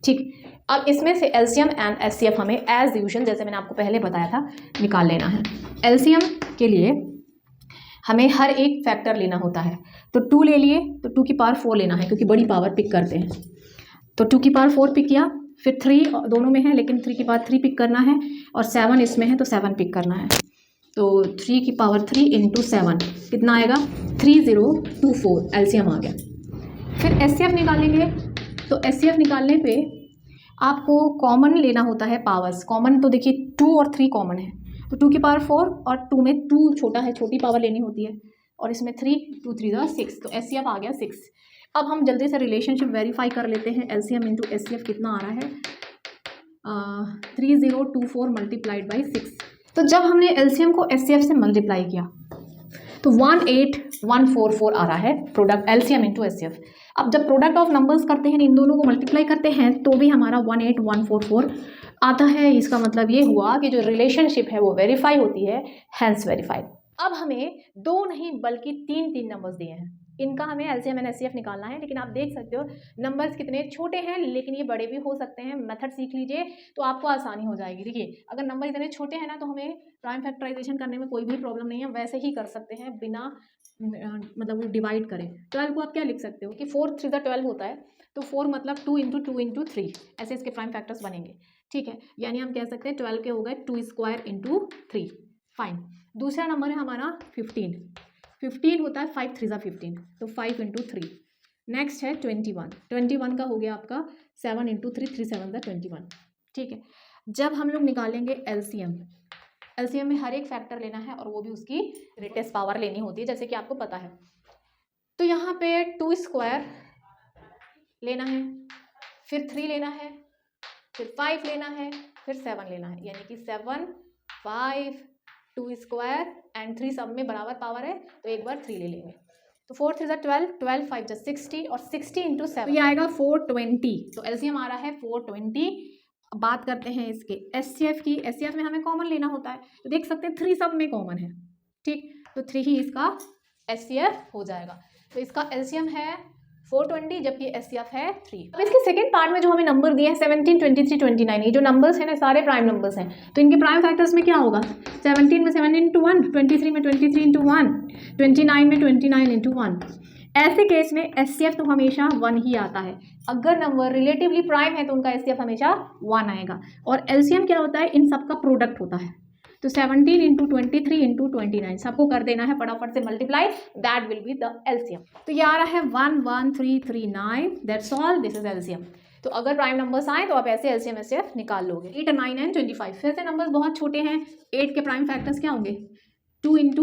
ठीक। अब इसमें से एलसीएम एंड एचसीएफ हमें एज यूजुअल, जैसे मैंने आपको पहले बताया था, निकाल लेना है। एलसीएम के लिए हमें हर एक फैक्टर लेना होता है, तो 2 ले लिए तो 2 की पावर 4 लेना है क्योंकि बड़ी पावर पिक करते हैं, तो 2 की पावर 4 पिक किया। फिर 3 दोनों में है लेकिन 3 की पावर 3 पिक करना है, और 7 इसमें है तो 7 पिक करना है। तो 3 की पावर 3 इंटू 7 कितना आएगा? 3024 एलसीएम आ गया। फिर एचसीएफ निकालेंगे, तो एचसीएफ निकालने पे आपको कॉमन लेना होता है पावर्स। कॉमन तो देखिए 2 और 3 कॉमन है, तो 2 की पावर 4 और 2 में 2 छोटा है, छोटी पावर लेनी होती है, और इसमें 3 2 3 जा 6, तो एचसीएफ आ गया 6। अब हम जल्दी से रिलेशनशिप वेरीफाई कर लेते हैं। एलसीएम इंटू एचसीएफ कितना आ रहा है? 3024 मल्टीप्लाइड बाई 6। तो जब हमने एलसीएम को एचसीएफ से मल्टीप्लाई किया तो 18144 आ रहा है प्रोडक्ट एलसीएम इंटू एचसीएफ। अब जब प्रोडक्ट ऑफ नंबर्स करते हैं, इन दोनों को मल्टीप्लाई करते हैं, तो भी हमारा 18144 आता है। इसका मतलब ये हुआ कि जो रिलेशनशिप है वो वेरीफाई होती है, हैंस वेरीफाइड। अब हमें 2 नहीं बल्कि 3 नंबर्स दिए हैं, इनका हमें एलसीएम एंड एचसीएफ निकालना है। लेकिन आप देख सकते हो नंबर्स कितने छोटे हैं, लेकिन ये बड़े भी हो सकते हैं। मेथड सीख लीजिए तो आपको आसानी हो जाएगी। देखिए, अगर नंबर इतने छोटे हैं ना, तो हमें प्राइम फैक्टराइजेशन करने में कोई भी प्रॉब्लम नहीं है, वैसे ही कर सकते हैं बिना मतलब डिवाइड करें। 12 को आप क्या लिख सकते हो कि 4 3 12 होता है, तो 4 मतलब 2 × 2 × 3, ऐसे इसके प्राइम फैक्टर्स बनेंगे। ठीक है, यानी हम कह सकते हैं 12 के हो गए 2² × 3। फाइन। दूसरा नंबर है हमारा 15 होता है 5 3 15, तो 5 × 3। नेक्स्ट है 21 का हो गया आपका 7 × 3 3 7 21। ठीक है, जब हम लोग निकालेंगे एलसीएम में हर एक फैक्टर लेना है और वो भी उसकी ग्रेटेस्ट पावर लेनी होती है, जैसे कि आपको पता है। तो यहाँ पे 2² लेना है, फिर 3 लेना है, फिर 5 लेना है, फिर 7 लेना है, यानी कि 7 5 2² एंड 3 सब में बराबर पावर है, तो एक बार 3 ले लेंगे। तो 4 3 12, 12 5 60 और 60 × 7, तो ये आएगा 420। तो एलसीएम आ रहा है 420। बात करते हैं इसके एचसीएफ की। एचसीएफ में हमें कॉमन लेना होता है, तो देख सकते हैं 3 सब में कॉमन है। ठीक, तो 3 ही इसका एचसीएफ हो जाएगा। तो इसका एलसीएम है 420, जबकि एचसीएफ है 3। अब इसके सेकंड पार्ट में जो हमें नंबर दिए हैं 17 23 29, ये जो नंबर्स हैं ना सारे प्राइम नंबर्स हैं, तो इनके प्राइम फैक्टर्स में क्या होगा? 17 में 17 × 1, 23 में 23 × 1, 29 में 29 × 1। ऐसे केस में एचसीएफ तो हमेशा 1 ही आता है। अगर नंबर रिलेटिवली प्राइम है तो उनका एचसीएफ हमेशा 1 आएगा। और एलसीएम क्या होता है? इन सब का प्रोडक्ट होता है। तो 17 × 23 × 29 सबको कर देना है फटाफट से multiply, that will be the LCM. तो ये आ रहा है 11339, that's all, this is LCM. तो अगर प्राइम नंबर्स आए तो आप ऐसे एलसीएम एचसीएफ निकाल लोगे। 8 9 एंड 25, फिर से नंबर्स बहुत छोटे हैं। 8 के प्राइम फैक्टर्स क्या होंगे? 2 ×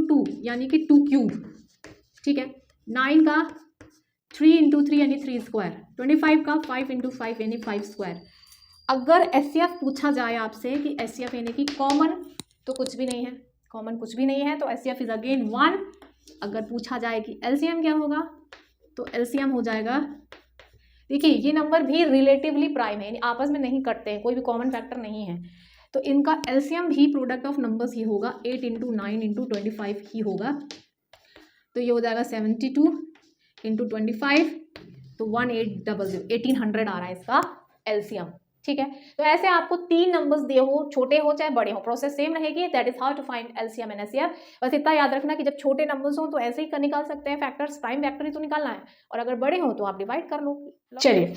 2 यानी कि 2³। ठीक है, 9 का 3 × 3 यानी 3², 25 का 5 × 5 यानी 5²। अगर एचसीएफ पूछा जाए आपसे कि एचसीएफ यानी कि कॉमन, तो कुछ भी नहीं है, कॉमन कुछ भी नहीं है, तो एचसीएफ इज अगेन 1। अगर पूछा जाए कि एलसीएम क्या होगा, तो एलसीएम हो जाएगा, देखिए ये नंबर भी रिलेटिवली प्राइम है, यानी आपस में नहीं कटते हैं, कोई भी कॉमन फैक्टर नहीं है, तो इनका एलसीएम भी प्रोडक्ट ऑफ नंबर्स ही होगा, 8 × 9 × 25 ही होगा। तो ये हो जाएगा 72 × 25, तो 1800 आ रहा है इसका एलसीएम। ठीक है, तो ऐसे आपको 3 नंबर्स दिए हो, छोटे हो चाहे बड़े हो, प्रोसेस सेम रहेगी। That is how to find LCM and HCF. बस इतना याद रखना कि जब छोटे नंबर्स हो तो ऐसे ही निकाल सकते हैं फैक्टर्स, प्राइम फैक्टर ही तो निकालना है, और अगर बड़े हो तो आप डिवाइड कर लो। चलिए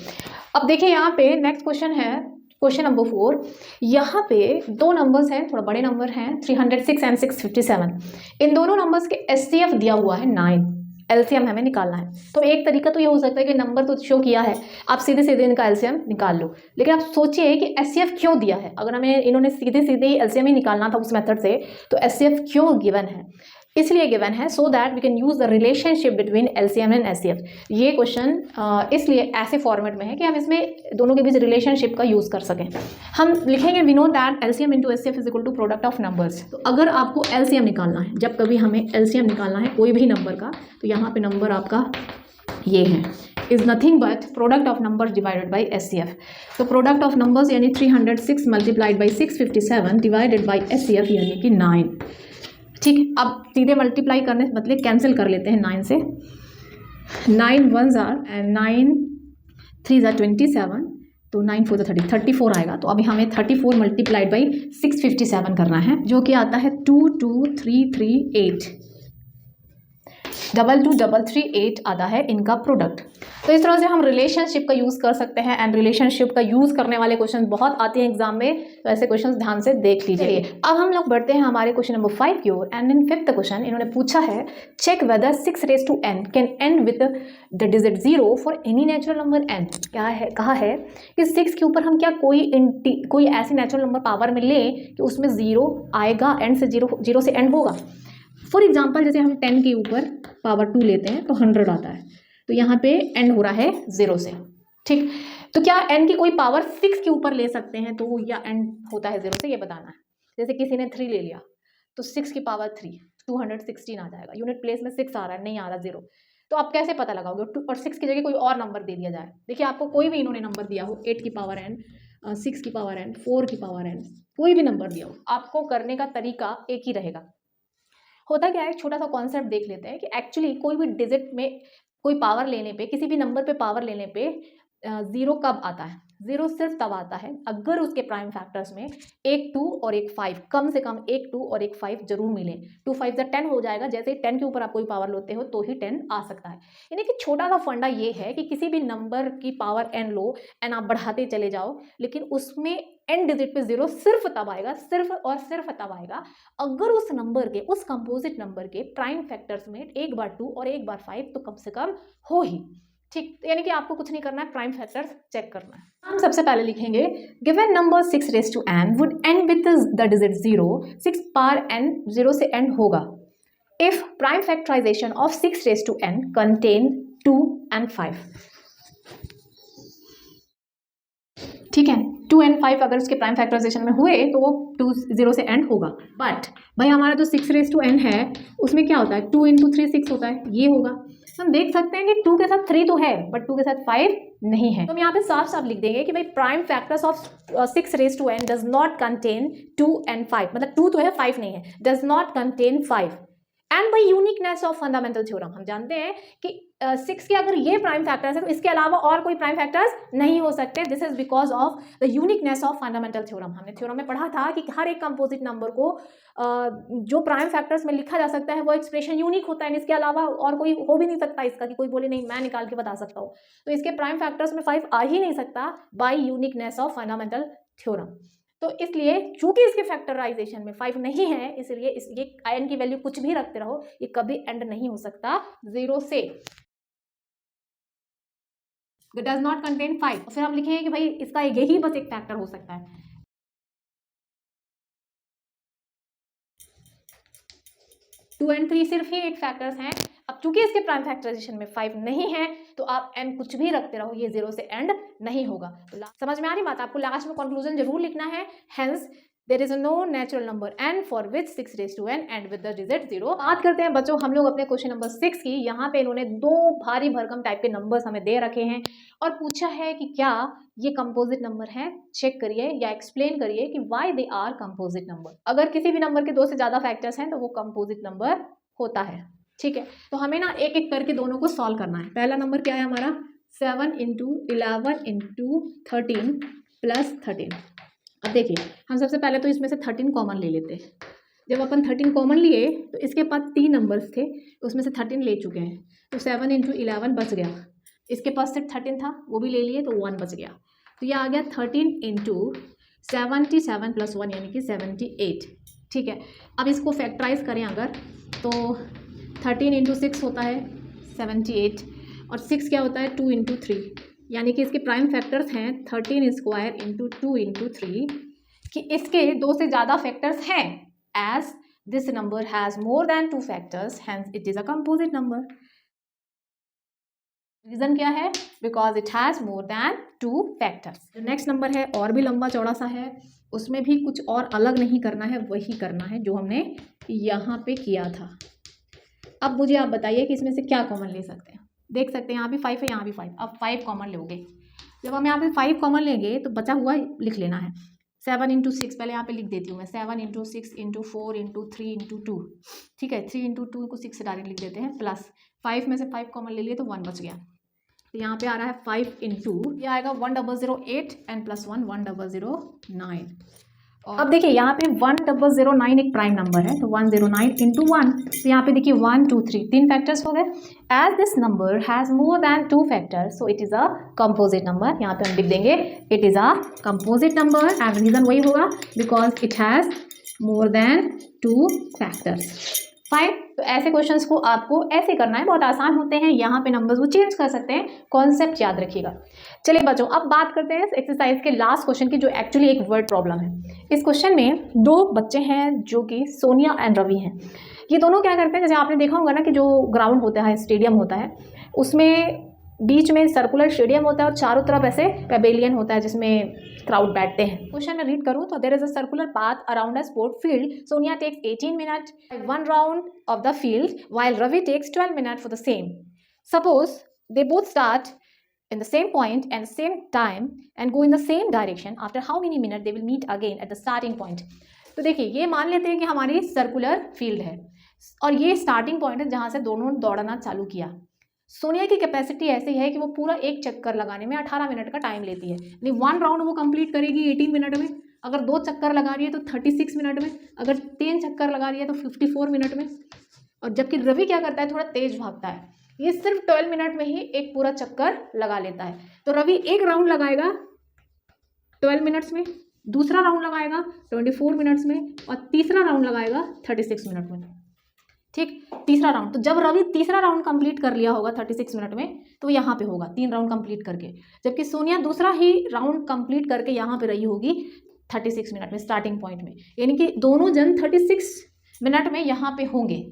अब देखिए यहाँ पे नेक्स्ट क्वेश्चन है, क्वेश्चन नंबर 4। यहाँ पे 2 नंबर्स हैं, थोड़ा बड़े नंबर हैं, 306 एंड 657। इन दोनों नंबर्स के एचसीएफ दिया हुआ है 9, एलसीएम हमें निकालना है। तो एक तरीका तो ये हो सकता है कि नंबर तो शो किया है, आप सीधे सीधे इनका एलसीएम निकाल लो, लेकिन आप सोचिए कि एचसीएफ क्यों दिया है। अगर हमें इन्होंने सीधे सीधे एलसीएम ही निकालना था उस मेथड से, तो एचसीएफ क्यों गिवन है? इसलिए गिवन है so that we can use the relationship between LCM and HCF. ये क्वेश्चन इसलिए ऐसे फॉर्मेट में है कि हम इसमें दोनों के बीच रिलेशनशिप का यूज़ कर सकें। हम लिखेंगे we know that LCM into HCF is equal to product of numbers. तो अगर आपको एलसीएम निकालना है, जब कभी हमें एलसीएम निकालना है कोई भी नंबर का, तो यहाँ पे नंबर आपका ये है, is nothing but product of numbers divided by HCF. तो प्रोडक्ट ऑफ नंबर्स यानी 306 multiplied by 657 divided by HCF यानी कि 9। ठीक है, अब सीधे मल्टीप्लाई करने से मतलब कैंसिल कर लेते हैं 9 से। 9 1s are and 9 3s are 27, तो 9 4 34 आएगा। तो अभी हमें 34 मल्टीप्लाइड बाई 657 करना है, जो कि आता है 22338, 22338 आता है इनका प्रोडक्ट। तो इस तरह से हम रिलेशनशिप का यूज़ कर सकते हैं, एंड रिलेशनशिप का यूज़ करने वाले क्वेश्चन बहुत आते हैं एग्जाम में, तो ऐसे क्वेश्चन ध्यान से देख लीजिए। अब हम लोग बढ़ते हैं हमारे क्वेश्चन नंबर 5 की ओर, एंड इन 5th क्वेश्चन इन्होंने पूछा है check whether 6 raised to n can end with the digit 0 for any natural number n। क्या है, कहा है कि 6 के ऊपर हम क्या कोई ऐसी नेचुरल नंबर पावर में लें कि उसमें 0 आएगा, एंड से 0 से एंड होगा। फॉर एग्जाम्पल जैसे हम 10 के ऊपर पावर 2 लेते हैं तो 100 आता है, तो यहाँ पे एंड हो रहा है 0 से। ठीक, तो क्या n की कोई पावर 6 के ऊपर ले सकते हैं तो या n होता है 0 से, ये बताना है। जैसे किसी ने 3 ले लिया तो 6 की पावर 3 216 आ जाएगा। यूनिट प्लेस में 6 आ रहा है, नहीं आ रहा 0, तो आप कैसे पता लगाओगे? और 6 की जगह कोई और नंबर दे दिया जाए। देखिए आपको कोई भी इन्होंने नंबर दिया हो, 8 की पावर n, 6 की पावर n, 4 की पावर n, कोई भी नंबर दिया हो, आपको करने का तरीका एक ही रहेगा। होता क्या है, छोटा सा कॉन्सेप्ट देख लेते हैं कि एक्चुअली कोई भी डिजिट में कोई पावर लेने पे, किसी भी नंबर पे पावर लेने पे 0 कब आता है? 0 सिर्फ तब आता है अगर उसके प्राइम फैक्टर्स में एक 2 और एक 5, कम से कम एक 2 और एक 5 जरूर मिले। 2 5 10 हो जाएगा। जैसे ही 10 के ऊपर आप कोई पावर लेते हो तो ही 10 आ सकता है। यानी कि छोटा सा फंडा ये है कि किसी भी नंबर की पावर n लो, n आप बढ़ाते चले जाओ, लेकिन उसमें n डिजिट पे 0 सिर्फ तब आएगा, सिर्फ और सिर्फ तब आएगा अगर उस नंबर के, उस कंपोजिट नंबर के प्राइम फैक्टर्स में एक बार 2 और एक बार 5 तो कम से कम हो ही। ठीक, यानी कि आपको कुछ नहीं करना है, प्राइम फैक्टर्स चेक करना है। हम सबसे पहले लिखेंगे given number 6 raise to n would end with the digit 0, 6 power n 0 से एंड होगा if prime factorization of 6 raise to n contain 2 and 5। ठीक है, 2 and 5 अगर उसके प्राइम फैक्टराइजेशन में हुए तो वो 2 0 से एंड होगा। बट भाई हमारा जो 6 रेज़ टू n है उसमें क्या होता है, 2 into 3 6 होता है, ये होगा। हम देख सकते हैं कि 2 के साथ 3 तो है बट 2 के साथ 5 नहीं है। तो हम यहाँ पे साफ साफ लिख देंगे कि भाई prime factors of 6 raise to n does not contain 2 and 5, मतलब 2 तो है 5 नहीं है, does not contain 5। And by uniqueness of fundamental theorem हम जानते हैं कि 6 के अगर ये प्राइम फैक्टर्स है तो इसके अलावा और कोई प्राइम फैक्टर्स नहीं हो सकते। This is because of the uniqueness of fundamental theorem. हमने थ्योरम में पढ़ा था कि हर एक कंपोजिट नंबर को जो प्राइम फैक्टर्स में लिखा जा सकता है वो एक्सप्रेशन यूनिक होता है, इसके अलावा और कोई हो भी नहीं सकता इसका कि कोई बोले नहीं मैं निकाल के बता सकता हूँ। तो इसके प्राइम फैक्टर्स में 5 आ ही नहीं सकता by uniqueness of fundamental theorem. तो इसलिए चूंकि इसके फैक्टराइजेशन में 5 नहीं है, इसलिए ये n की वैल्यू कुछ भी रखते रहो, ये कभी एंड नहीं हो सकता 0 से। It does not contain 5। फिर हम लिखेंगे कि भाई इसका यही बस एक फैक्टर हो सकता है। 2 and 3 सिर्फ ही 8 फैक्टर्स हैं। अब चूंकि इसके प्राइम फैक्टराइजेशन में 5 नहीं है तो आप n कुछ भी रखते रहो, ये 0 से एंड नहीं होगा। तो समझ में आ रही बात? आपको लास्ट में कंक्लूजन जरूर लिखना है। Hence there is no natural number n for which 6 raise to n end with the digit 0। बात करते हैं बच्चों हम लोग अपने क्वेश्चन नंबर 6 की। यहाँ पे इन्होंने 2 भारी भरकम टाइप के नंबर्स हमें दे रखे हैं और पूछा है कि क्या ये कंपोजिट नंबर है। चेक करिए या एक्सप्लेन करिए कि why they are composite number. अगर किसी भी नंबर के 2 से ज़्यादा फैक्टर्स हैं तो वो कंपोजिट नंबर होता है। ठीक है, तो हमें ना एक एक करके दोनों को सॉल्व करना है। पहला नंबर क्या है हमारा, 7 into 11 into 13 प्लस 13। अब देखिए हम सबसे पहले तो इसमें से 13 कॉमन ले लेते हैं। जब अपन 13 कॉमन लिए तो इसके पास 3 नंबर्स थे, उसमें से 13 ले चुके हैं, तो 7 into 11 बच गया। इसके पास सिर्फ 13 था, वो भी ले लिए तो 1 बच गया। तो ये आ गया 13 into 77 प्लस 1 यानी कि 78। ठीक है, अब इसको फैक्टराइज करें अगर तो 13 into 6 होता है 78 और 6 क्या होता है 2 into 3, यानी कि इसके प्राइम फैक्टर्स हैं 13 स्क्वायर इंटू 2 into 3 कि इसके 2 से ज़्यादा फैक्टर्स हैं। As this number has more than 2 factors hence it is a composite number. Reason क्या है, because it has more than 2 factors. जो नेक्स्ट नंबर है और भी लंबा चौड़ा सा है, उसमें भी कुछ और अलग नहीं करना है, वही करना है जो हमने यहाँ पे किया था। अब मुझे आप बताइए कि इसमें से क्या कॉमन ले सकते हैं। देख सकते हैं यहाँ भी 5 है, यहाँ भी 5। अब 5 कॉमन लोगे, जब हम यहाँ पे 5 कॉमन लेंगे तो बचा हुआ लिख लेना है। 7 into 6 पहले यहाँ पे लिख देती हूँ मैं, 7 into 6 into 4 into 3 into 2। ठीक है, 3 into 2 को 6 से डायरेक्ट लिख देते हैं, प्लस 5 में से 5 कॉमन ले लिए तो 1 बच गया। तो यहाँ पे आ रहा है 5 into, ये आएगा 1008 एंड प्लस 1 1009। अब देखिए यहाँ पे 1009 एक प्राइम नंबर है, तो 109 into 1, तो यहाँ पे देखिए 1 2 3 3 फैक्टर्स हो गए। As this number has more than 2 factors so it is a composite number. यहाँ पे हम लिख देंगे it is a composite number and reason वही होगा because it has more than 2 factors. Fine, तो ऐसे क्वेश्चंस को आपको ऐसे करना है, बहुत आसान होते हैं। यहाँ पे नंबर्स वो चेंज कर सकते हैं, कॉन्सेप्ट याद रखिएगा। चलिए बच्चों अब बात करते हैं एक्सरसाइज के लास्ट क्वेश्चन की, जो एक्चुअली एक वर्ड प्रॉब्लम है। इस क्वेश्चन में 2 बच्चे हैं जो कि सोनिया एंड रवि हैं। ये दोनों क्या करते हैं, जैसे आपने देखा होगा ना कि जो ग्राउंड होता है, स्टेडियम होता है, उसमें बीच में सर्कुलर स्टेडियम होता है और चारों तरफ ऐसे पेवेलियन होता है जिसमें क्राउड बैठते हैं। क्वेश्चन में रीड करूँ तो there is a circular path around a sport field. Sonia takes 18 minute one round of the field while Ravi takes 12 minutes for the same. Suppose they both start in the same point and same time and go in the same direction. After how many minutes they will meet again at the starting point? तो देखिए ये मान लेते हैं कि हमारी circular field है और ये स्टार्टिंग पॉइंट है जहाँ से दोनों दौड़ना चालू किया। सोनिया की कैपेसिटी ऐसी है कि वो पूरा एक चक्कर लगाने में 18 मिनट का टाइम लेती है, यानी वन राउंड वो कंप्लीट करेगी 18 मिनट में। अगर 2 चक्कर लगा रही है तो 36 मिनट में, अगर 3 चक्कर लगा रही है तो 54 मिनट में। और जबकि रवि क्या करता है, थोड़ा तेज भागता है, ये सिर्फ 12 मिनट में ही एक पूरा चक्कर लगा लेता है। तो रवि एक राउंड लगाएगा 12 मिनट्स में, दूसरा राउंड लगाएगा 24 मिनट्स में और तीसरा राउंड लगाएगा 36 मिनट में। ठीक, तीसरा राउंड, तो जब रवि तीसरा राउंड कंप्लीट कर लिया होगा 36 मिनट में तो यहाँ पे होगा 3 राउंड कंप्लीट करके, जबकि सोनिया दूसरा ही राउंड कंप्लीट करके यहाँ पे रही होगी 36 मिनट में स्टार्टिंग पॉइंट में। यानी कि दोनों जन 36 मिनट में यहाँ पे होंगे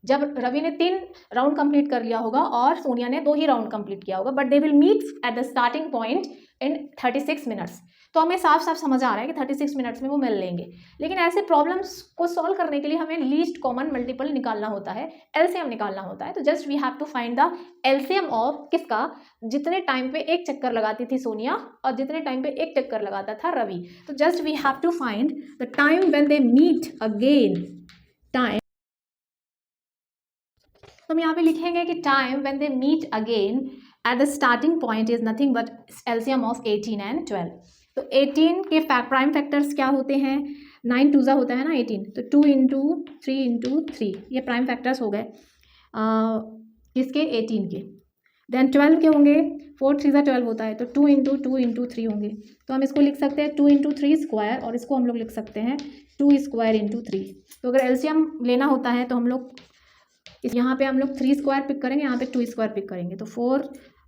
जब रवि ने 3 राउंड कंप्लीट कर लिया होगा और सोनिया ने 2 ही राउंड कंप्लीट किया होगा, but they will meet at the starting point in 36 minutes. तो हमें साफ साफ समझ आ रहा है कि 36 मिनट्स में वो मिल लेंगे। लेकिन ऐसे प्रॉब्लम्स को सॉल्व करने के लिए हमें लीस्ट कॉमन मल्टीपल निकालना होता है, एलसीएम निकालना होता है। तो just we have to find the LCM of किसका, जितने टाइम पे एक चक्कर लगाती थी सोनिया और जितने टाइम पे एक चक्कर लगाता था रवि। तो just we have to find the time when they meet again. Time तो हम यहाँ पे लिखेंगे कि time when they meet again at the starting point is nothing but LCM of 18 and 12। तो 18 के प्राइम फैक्टर्स क्या होते हैं, 9 2 होता है ना 18, तो 2 इंटू 3 इंटू 3 ये प्राइम फैक्टर्स हो गए इसके 18 के। देन 12 के होंगे, 4 3 12 होता है, तो 2 इंटू 2 इंटू 3 होंगे। तो हम इसको लिख सकते हैं 2 इंटू 3 स्क्वायर और इसको हम लोग लिख सकते हैं 2 स्क्वायर इंटू 3। तो अगर एलसीएम लेना होता है तो हम लोग यहाँ पे हम लोग 3 स्क्वायर पिक करेंगे, यहाँ पे 2 स्क्वायर पिक करेंगे, तो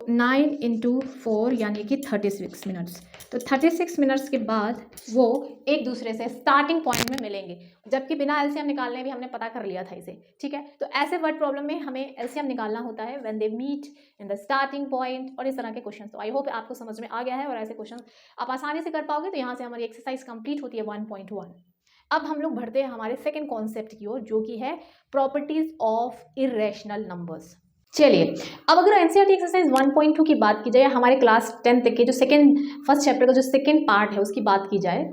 9 इंटू 4 यानी कि 36 मिनट्स। तो 36 मिनट्स के बाद वो एक दूसरे से स्टार्टिंग पॉइंट में मिलेंगे, जबकि बिना एलसीएम निकालने भी हमने पता कर लिया था इसे। ठीक है, तो ऐसे वर्ड प्रॉब्लम में हमें एलसीएम निकालना होता है when they meet in the starting point और इस तरह के क्वेश्चन। तो आई होप आपको समझ में आ गया है और ऐसे क्वेश्चन आप आसानी से कर पाओगे। तो यहाँ से हमारी एक्सरसाइज कंप्लीट होती है 1.1। अब हम लोग बढ़ते हैं हमारे सेकंड कॉन्सेप्ट की ओर, जो कि है प्रॉपर्टीज ऑफ इरेशनल नंबर्स। चलिए, अब अगर एनसीईआरटी एक्सरसाइज 1.2 की बात की जाए, हमारे क्लास 10 तक के जो फर्स्ट चैप्टर का जो सेकंड पार्ट है उसकी बात की जाए,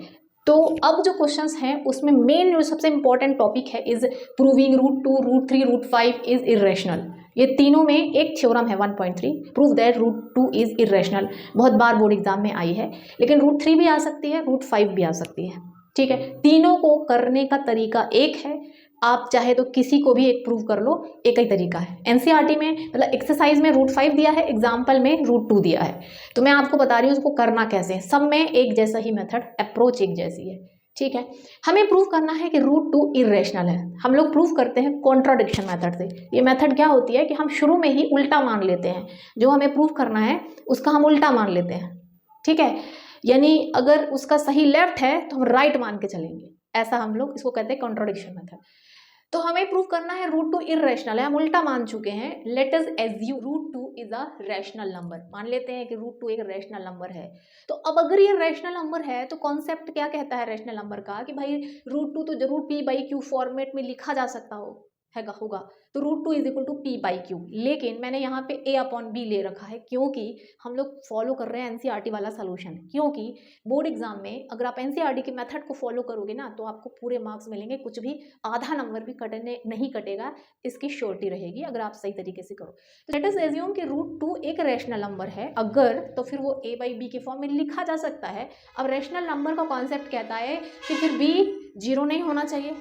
तो अब जो क्वेश्चंस हैं उसमें मेन जो सबसे इंपॉर्टेंट टॉपिक है is proving root 2, root 3, root 5 is irrational. ये तीनों में एक थ्योरम है 1.3, prove that root 2 is irrational. बहुत बार बोर्ड एग्जाम में आई है, लेकिन रूट 3 भी आ सकती है, रूट 5 भी आ सकती है। ठीक है, तीनों को करने का तरीका एक है, आप चाहे तो किसी को भी एक प्रूव कर लो, एक ही तरीका है। एनसीईआरटी में मतलब एक्सरसाइज में रूट 5 दिया है, एग्जाम्पल में रूट 2 दिया है, तो मैं आपको बता रही हूँ उसको करना कैसे है। सब में एक जैसा ही मेथड, अप्रोच एक जैसी है। ठीक है, हमें प्रूव करना है कि रूट 2 इरेशनल है। हम लोग प्रूव करते हैं कॉन्ट्राडिक्शन मेथड से। ये मेथड क्या होती है कि हम शुरू में ही उल्टा मान लेते हैं, जो हमें प्रूव करना है उसका हम उल्टा मान लेते हैं। ठीक है, यानी अगर उसका सही लेफ्ट है तो हम राइट मान के चलेंगे, ऐसा हम लोग इसको कहते हैं कॉन्ट्राडिक्शन मेथड। तो हमें प्रूव करना है रूट 2 इरेशनल है, हम उल्टा मान चुके हैं। Let us assume root 2 is a rational number, मान लेते हैं कि रूट 2 एक रैशनल नंबर है। तो अब अगर ये रैशनल नंबर है तो कॉन्सेप्ट क्या कहता है रैशनल नंबर का, कि भाई रूट 2 तो जरूर p/q फॉर्मेट में लिखा जा सकता होगा, तो root 2 is equal to p/q। लेकिन मैंने यहाँ पे a/b ले रखा है, क्योंकि हम लोग फॉलो कर रहे हैं एनसीईआरटी वाला सोल्यूशन। क्योंकि बोर्ड एग्जाम में अगर आप एनसीईआरटी के मेथड को फॉलो करोगे ना तो आपको पूरे मार्क्स मिलेंगे, कुछ भी आधा नंबर भी नहीं कटेगा, इसकी श्योरिटी रहेगी अगर आप सही तरीके से करो। तो लेट अस एज्यूम कि रूट 2 एक रैशनल नंबर है, अगर तो फिर वो a/b के फॉर्म में लिखा जा सकता है। अब रैशनल नंबर का कॉन्सेप्ट कहता है कि फिर b 0 नहीं होना चाहिए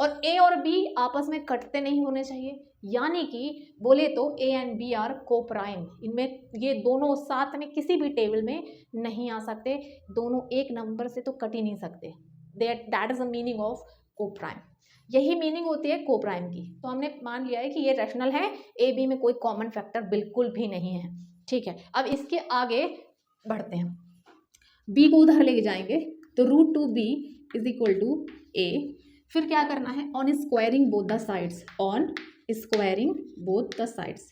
और a और b आपस में कटते नहीं होने चाहिए, यानी कि बोले तो a एंड b आर को प्राइम। इनमें ये दोनों साथ में किसी भी टेबल में नहीं आ सकते, दोनों एक नंबर से तो कट ही नहीं सकते। That is the meaning of को प्राइम, यही मीनिंग होती है को प्राइम की। तो हमने मान लिया है कि ये रैशनल है, a b में कोई कॉमन फैक्टर बिल्कुल भी नहीं है। ठीक है, अब इसके आगे बढ़ते हैं, b को उधर लेके जाएंगे, तो root 2b is equal to a। फिर क्या करना है, on squaring both the sides, on squaring both the sides.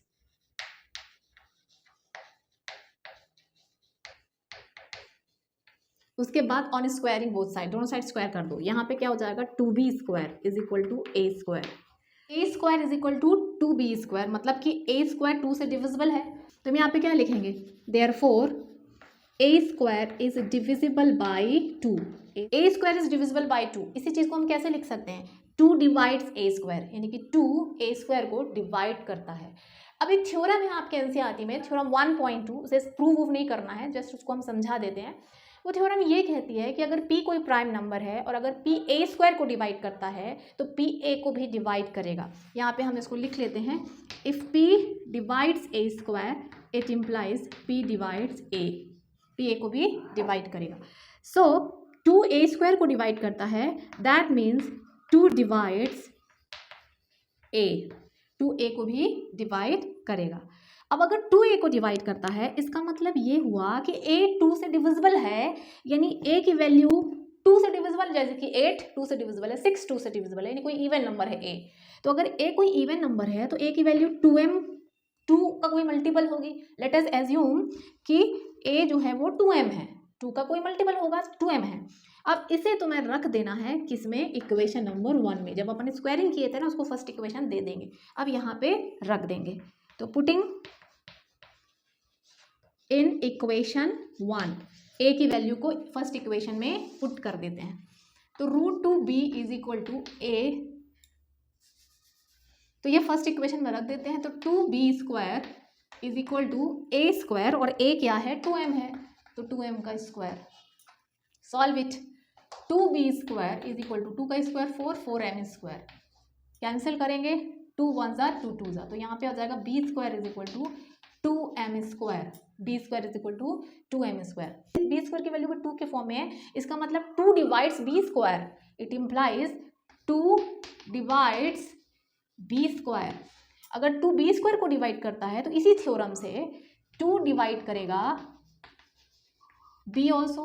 उसके बाद ऑन स्क्वायरिंग बोथ साइड, दोनों साइड स्क्वायर कर दो। यहाँ पे क्या हो जाएगा 2b square is equal to a square. A square is equal to 2b square, मतलब कि ए स्क्वायर 2 से डिविजिबल है, तो हम यहाँ पे क्या लिखेंगे, therefore A square is divisible by 2। A square is divisible by 2, इसी चीज़ को हम कैसे लिख सकते हैं, 2 डिवाइड्स ए स्क्वायर, यानी कि 2 ए स्क्वायर को डिवाइड करता है। अब एक थ्योरम है आपके एनसीईआरटी में, थ्योरम 1.2, उसे प्रूव नहीं करना है, जस्ट उसको हम समझा देते हैं। वो थ्योरम ये कहती है कि अगर p कोई प्राइम नंबर है और अगर p a स्क्वायर को डिवाइड करता है तो p a को भी डिवाइड करेगा। यहाँ पे हम इसको लिख लेते हैं, if p divides a square it implies p divides a, p a को भी डिवाइड करेगा। सो 2 a स्क्वायर को डिवाइड करता है, that means 2 divides a, 2 a को भी डिवाइड करेगा। अब अगर 2a को डिवाइड करता है, इसका मतलब ये हुआ कि a 2 से डिविजिबल है, यानी a की वैल्यू 2 से डिविजिबल, जैसे कि 8 2 से डिविजिबल है, 6 2 से डिविजिबल है, यानी कोई इवन नंबर है a। तो अगर a कोई इवन नंबर है तो a की वैल्यू 2m, 2 का कोई मल्टीपल होगी। लेट अस एज्यूम कि a जो है वो 2m है, 2 का कोई मल्टीपल होगा, 2m है। अब इसे तुम्हें रख देना है किसमें, इक्वेशन नंबर 1 में। जब अपन स्क्वायरिंग किए थे ना, उसको फर्स्ट इक्वेशन दे देंगे, अब यहाँ पे रख देंगे। तो पुटिंग इन इक्वेशन 1, a की वैल्यू को फर्स्ट इक्वेशन में पुट कर देते हैं, तो √2b is equal to a, तो ये फर्स्ट इक्वेशन में रख देते हैं। तो 2b square is equal to a square, और a क्या है, 2m है, तो 2m का square. Solve it, 2b square is equal to 2 का स्क्वायर 4, 4m स्क्वायर, कैंसिल करेंगे, 2 1 ज़ा 2 2 ज़ा, तो यहाँ पे आ जाएगा b square is equal to 2m square, b square is equal to 2m square. b square की वैल्यू 2 के फॉर्म में है, इसका मतलब 2 divides b square, it implies 2 divides b square. अगर 2 b स्क्वायर को डिवाइड करता है तो इसी थ्योरम से 2 डिवाइड करेगा b ऑल्सो,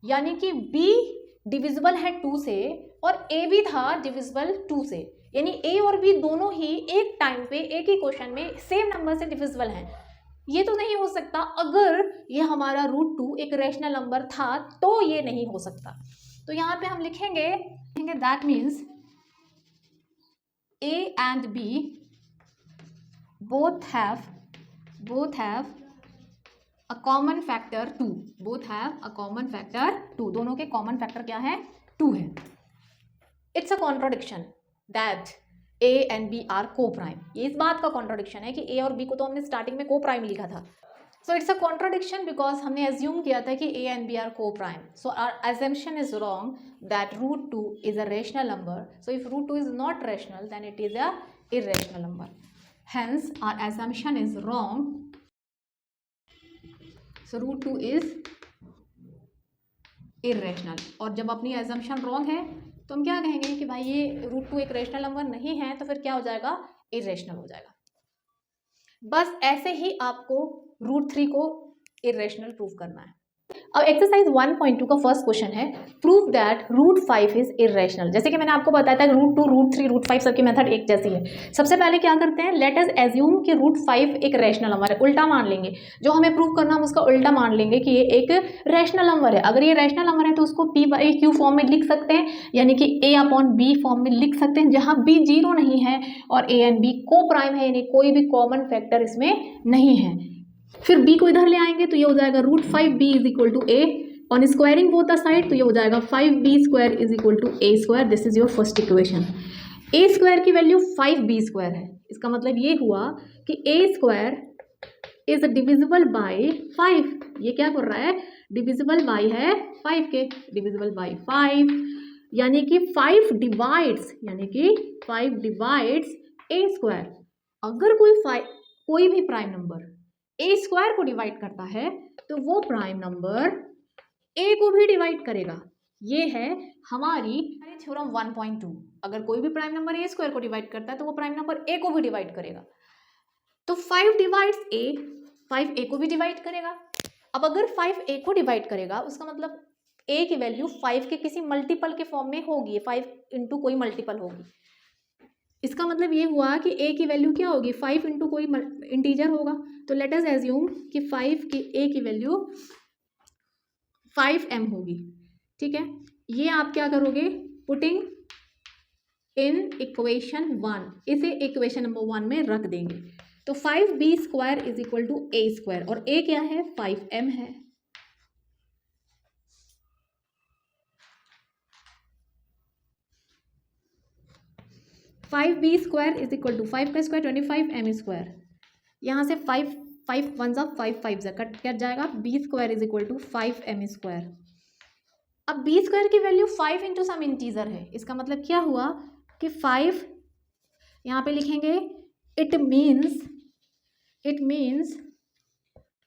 यानी कि b डिविजिबल है 2 से और a भी था डिविजिबल 2 से, यानी a और b दोनों ही एक टाइम पे एक ही क्वेश्चन में सेम नंबर से डिविजिबल हैं। ये तो नहीं हो सकता, अगर ये हमारा √2 एक रैशनल नंबर था तो ये नहीं हो सकता। तो यहाँ पे हम लिखेंगे that means a and b both have a common factor 2, both have a common factor 2, दोनों के कॉमन फैक्टर क्या है, 2 है। It's a contradiction that a and b are coprime, ये इस बात का कॉन्ट्राडिक्शन है कि a और b को तो हमने स्टार्टिंग में को प्राइम लिखा था। So it's a contradiction because हमने एज्यूम किया था कि a and b are coprime, so our assumption is wrong that √2 is a rational number. So if √2 is not rational then it is a irrational number, hence our assumption is wrong, so √2 is irrational। और जब अपनी assumption wrong है तो हम क्या कहेंगे कि भाई ये √2 एक रेशनल नंबर नहीं है, तो फिर क्या हो जाएगा, इरेशनल हो जाएगा। बस ऐसे ही आपको √3 को इरेशनल प्रूव करना है। अब एक्सरसाइज 1.2 का फर्स्ट क्वेश्चन है, प्रूव दैट √5 इज इरेशनल। जैसे कि मैंने आपको बताया था √2 √3 √5 सबकी मेथड एक जैसी है। सबसे पहले क्या करते हैं, लेट अस एज्यूम कि √5 एक रेशनल नंबर है, उल्टा मान लेंगे, जो हमें प्रूव करना हम उसका उल्टा मान लेंगे कि ये एक रेशनल नंबर है। अगर ये रेशनल नंबर है तो उसको p/q फॉर्म में लिख सकते हैं, यानी कि a/b फॉर्म में लिख सकते हैं, जहाँ b 0 नहीं है और a and b को प्राइम है, यानी कोई भी कॉमन फैक्टर इसमें नहीं है। फिर b को इधर ले आएंगे तो ये हो जाएगा √5b is equal to a, on squaring both the side तो ये हो जाएगा 5b square is equal to a square. This is your first equation. a square की वैल्यू 5b स्क्वायर है, इसका मतलब ये हुआ कि a square is divisible by 5। ये क्या कर रहा है, डिविजिबल बाय है 5 के, डिविजिबल बाय 5, यानी कि 5 डिवाइड्स a स्क्वायर। अगर कोई भी प्राइम नंबर a स्क्वायर को डिवाइड करता है तो वो प्राइम नंबर a को भी डिवाइड करेगा। ये है हमारी थ्योरम 1.2। अगर कोई भी प्राइम नंबर a स्क्वायर को डिवाइड करता है तो वो प्राइम नंबर a को भी डिवाइड करेगा। तो 5 डिवाइड्स a, 5a को भी डिवाइड करेगा। अब अगर 5a को डिवाइड करेगा उसका मतलब a की वैल्यू 5 के किसी मल्टीपल के फॉर्म में होगी, 5 इंटू कोई मल्टीपल होगी। इसका मतलब ये हुआ कि a की वैल्यू क्या होगी, 5 इंटू कोई इंटीजर होगा। तो लेट अस एज्यूम कि 5 की a की वैल्यू 5m होगी, ठीक है। ये आप क्या करोगे, पुटिंग इन इक्वेशन 1, इसे इक्वेशन नंबर 1 में रख देंगे। तो 5b² is equal to a² और a क्या है, 5m है। Five b square is equal to 5 का स्क्वायर 25m²। यहाँ से 5 5 1 जा 5 5 जा कट जाएगा, b² is equal to 5m²। अब b² की वैल्यू 5 इंटू सम इंटीजर है, इसका मतलब क्या हुआ कि 5 यहाँ पे लिखेंगे, it means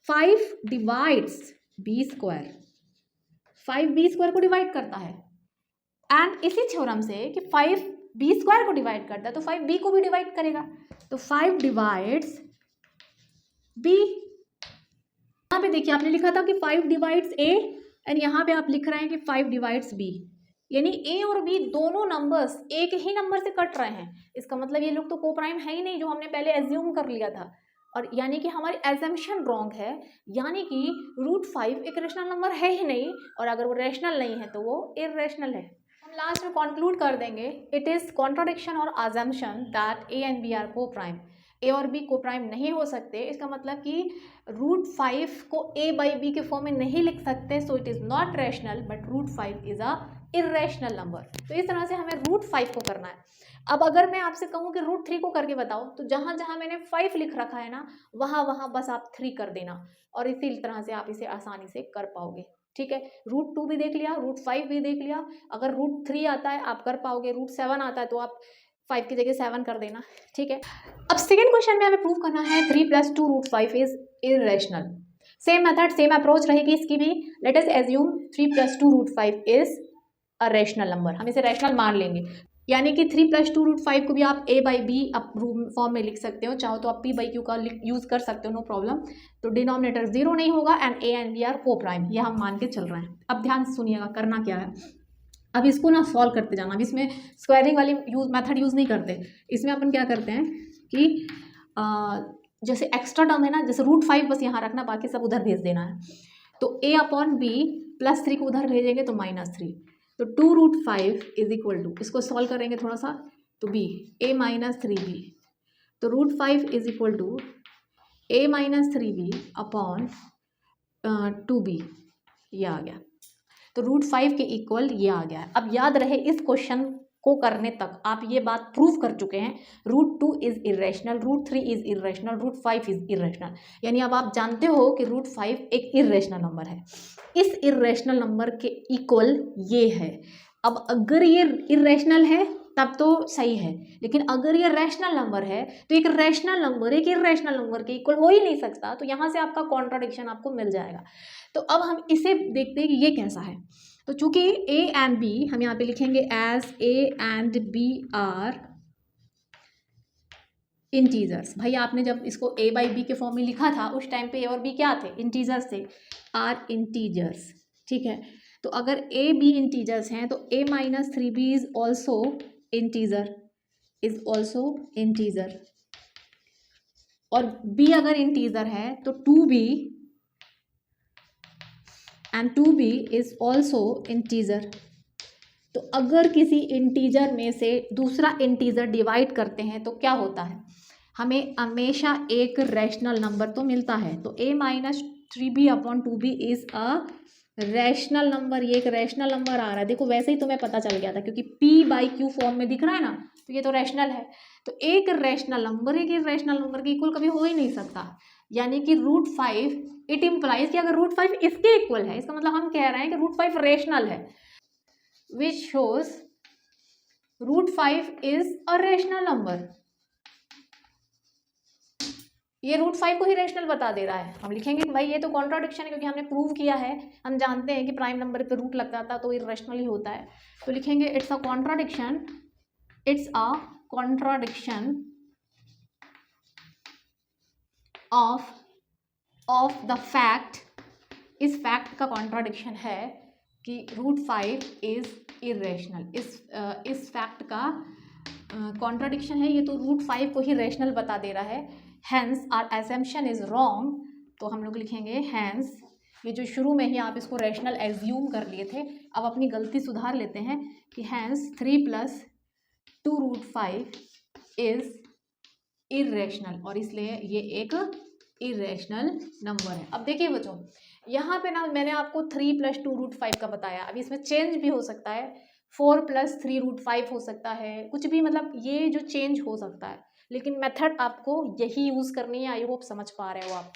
5 divides b², 5 b² को डिवाइड करता है। एंड इसी थ्योरम से कि 5 b² को डिवाइड करता है तो 5b को भी डिवाइड करेगा, तो 5 डिवाइड्स b। यहाँ पे देखिए आपने लिखा था कि 5 डिवाइड्स a एंड यहाँ पे आप लिख रहे हैं कि 5 डिवाइड्स b, यानी a और b दोनों नंबर्स एक ही नंबर से कट रहे हैं। इसका मतलब ये लोग तो कोप्राइम है ही नहीं, जो हमने पहले एज्यूम कर लिया था, और यानी कि हमारी एजम्पशन रॉन्ग है, यानी कि √5 एक रेशनल नंबर है ही नहीं, और अगर वो रेशनल नहीं है तो वो इर्रेशनल है। हम लास्ट में कंक्लूड कर देंगे, इट इज़ कॉन्ट्राडिक्शन और assumption that a and b are coprime. a और b कोप्राइम नहीं हो सकते, इसका मतलब कि √5 को a/b के फॉर्म में नहीं लिख सकते, सो it is not rational, but √5 is a irrational number. तो इस तरह से हमें √5 को करना है। अब अगर मैं आपसे कहूँ कि √3 को करके बताओ, तो जहाँ जहाँ मैंने 5 लिख रखा है ना, वहाँ वहाँ बस आप 3 कर देना, और इसी तरह से आप इसे आसानी से कर पाओगे, ठीक है। √2 भी देख लिया, √5 भी देख लिया, अगर √3 आता है आप कर पाओगे, √7 आता है तो आप 5 की जगह 7 कर देना, ठीक है। अब सेकेंड क्वेश्चन में हमें प्रूव करना है 3 + 2 √5 is irrational. Same method, same approach रहेगी इसकी भी। Late us assume 3 + 2 √5 is a rational number, हम इसे रैशनल मान लेंगे, यानी कि 3 + 2 √5 को भी आप a/b फॉर्म में लिख सकते हो, चाहो तो आप p/q का यूज कर सकते हो, नो प्रॉब्लम। तो डिनोमिनेटर 0 नहीं होगा and a and b are coprime, ये हम मान के चल रहे हैं। अब ध्यान से सुनिएगा करना क्या है, अब इसको ना सॉल्व करते जाना। अब इसमें स्क्वायरिंग वाली मेथड यूज़ नहीं करते, इसमें अपन क्या करते हैं कि जैसे एक्स्ट्रा टर्म है ना, जैसे √5 बस यहाँ रखना, बाकी सब उधर भेज देना है। तो a/b +3 को उधर भेजेंगे तो -3, तो 2 √5 इज इक्वल टू, इसको सॉल्व करेंगे थोड़ा सा, तो b a - 3b, तो √5 is equal to a - 3b upon 2b, ये आ गया। तो √5 के इक्वल ये आ गया है। अब याद रहे, इस क्वेश्चन को करने तक आप ये बात प्रूव कर चुके हैं, √2 is irrational, √3 is irrational, √5 is irrational, यानी अब आप जानते हो कि √5 एक इर्रेशनल नंबर है। इस इर्रेशनल नंबर के इक्वल ये है। अब अगर ये इर्रेशनल है तब तो सही है, लेकिन अगर ये रैशनल नंबर है तो एक रैशनल नंबर एक इर्रेशनल नंबर के इक्वल हो ही नहीं सकता, तो यहाँ से आपका कॉन्ट्राडिक्शन आपको मिल जाएगा। तो अब हम इसे देखते हैं कि ये कैसा है। तो चूंकि a एंड b हम यहाँ पे लिखेंगे as a and b are integers. भाई आपने जब इसको a/b के फॉर्म में लिखा था उस टाइम पे a और b क्या थे, इंटीजर्स थे, आर इंटीजर्स, ठीक है। तो अगर a b इंटीजर्स हैं तो a - 3b is also integer, और b अगर इंटीजर है तो 2b and 2b is also integer. तो अगर किसी इंटीजर में से दूसरा इंटीजर डिवाइड करते हैं तो क्या होता है, हमें हमेशा एक रैशनल नंबर तो मिलता है। तो a - 3b upon 2b is a rational number, ये एक रैशनल नंबर आ रहा है। देखो वैसे ही तुम्हें पता चल गया था, क्योंकि p/q फॉर्म में दिख रहा है ना, तो ये तो रैशनल है। तो एक रैशनल नंबर एक इर्रेशनल नंबर के इक्वल कभी हो ही नहीं सकता, यानी कि √5 इट इम्प्लाइज कि अगर √5 इसके इक्वल है, इसका मतलब हम कह रहे हैं कि √5 रेशनल है, which shows √5 is a rational number. ये √5 को ही रेशनल बता दे रहा है। हम लिखेंगे कि भाई ये तो कॉन्ट्राडिक्शन है, क्योंकि हमने प्रूव किया है, हम जानते हैं कि प्राइम नंबर पे रूट लग जाता तो इर्रेशनल ही होता है। तो लिखेंगे it's a contradiction of the fact, इस फैक्ट का कॉन्ट्राडिक्शन है कि √5 इज इर्रेशनल। इस फैक्ट का कॉन्ट्राडिक्शन है, ये तो √5 को ही रेशनल बता दे रहा है। Hence our assumption is wrong, तो हम लोग लिखेंगे हैंस ये जो शुरू में ही आप इसको रैशनल एज्यूम कर लिए थे, अब अपनी गलती सुधार लेते हैं कि हैंस 3 + 2√5 इज़ इरेशनल, और इसलिए ये एक इरेशनल नंबर है। अब देखिए बच्चों, यहाँ पे ना मैंने आपको 3 + 2√5 का बताया, अब इसमें चेंज भी हो सकता है, 4 + 3√5 हो सकता है, कुछ भी, मतलब ये जो चेंज हो सकता है, लेकिन मेथड आपको यही यूज़ करनी है। आई होप समझ पा रहे हो आप।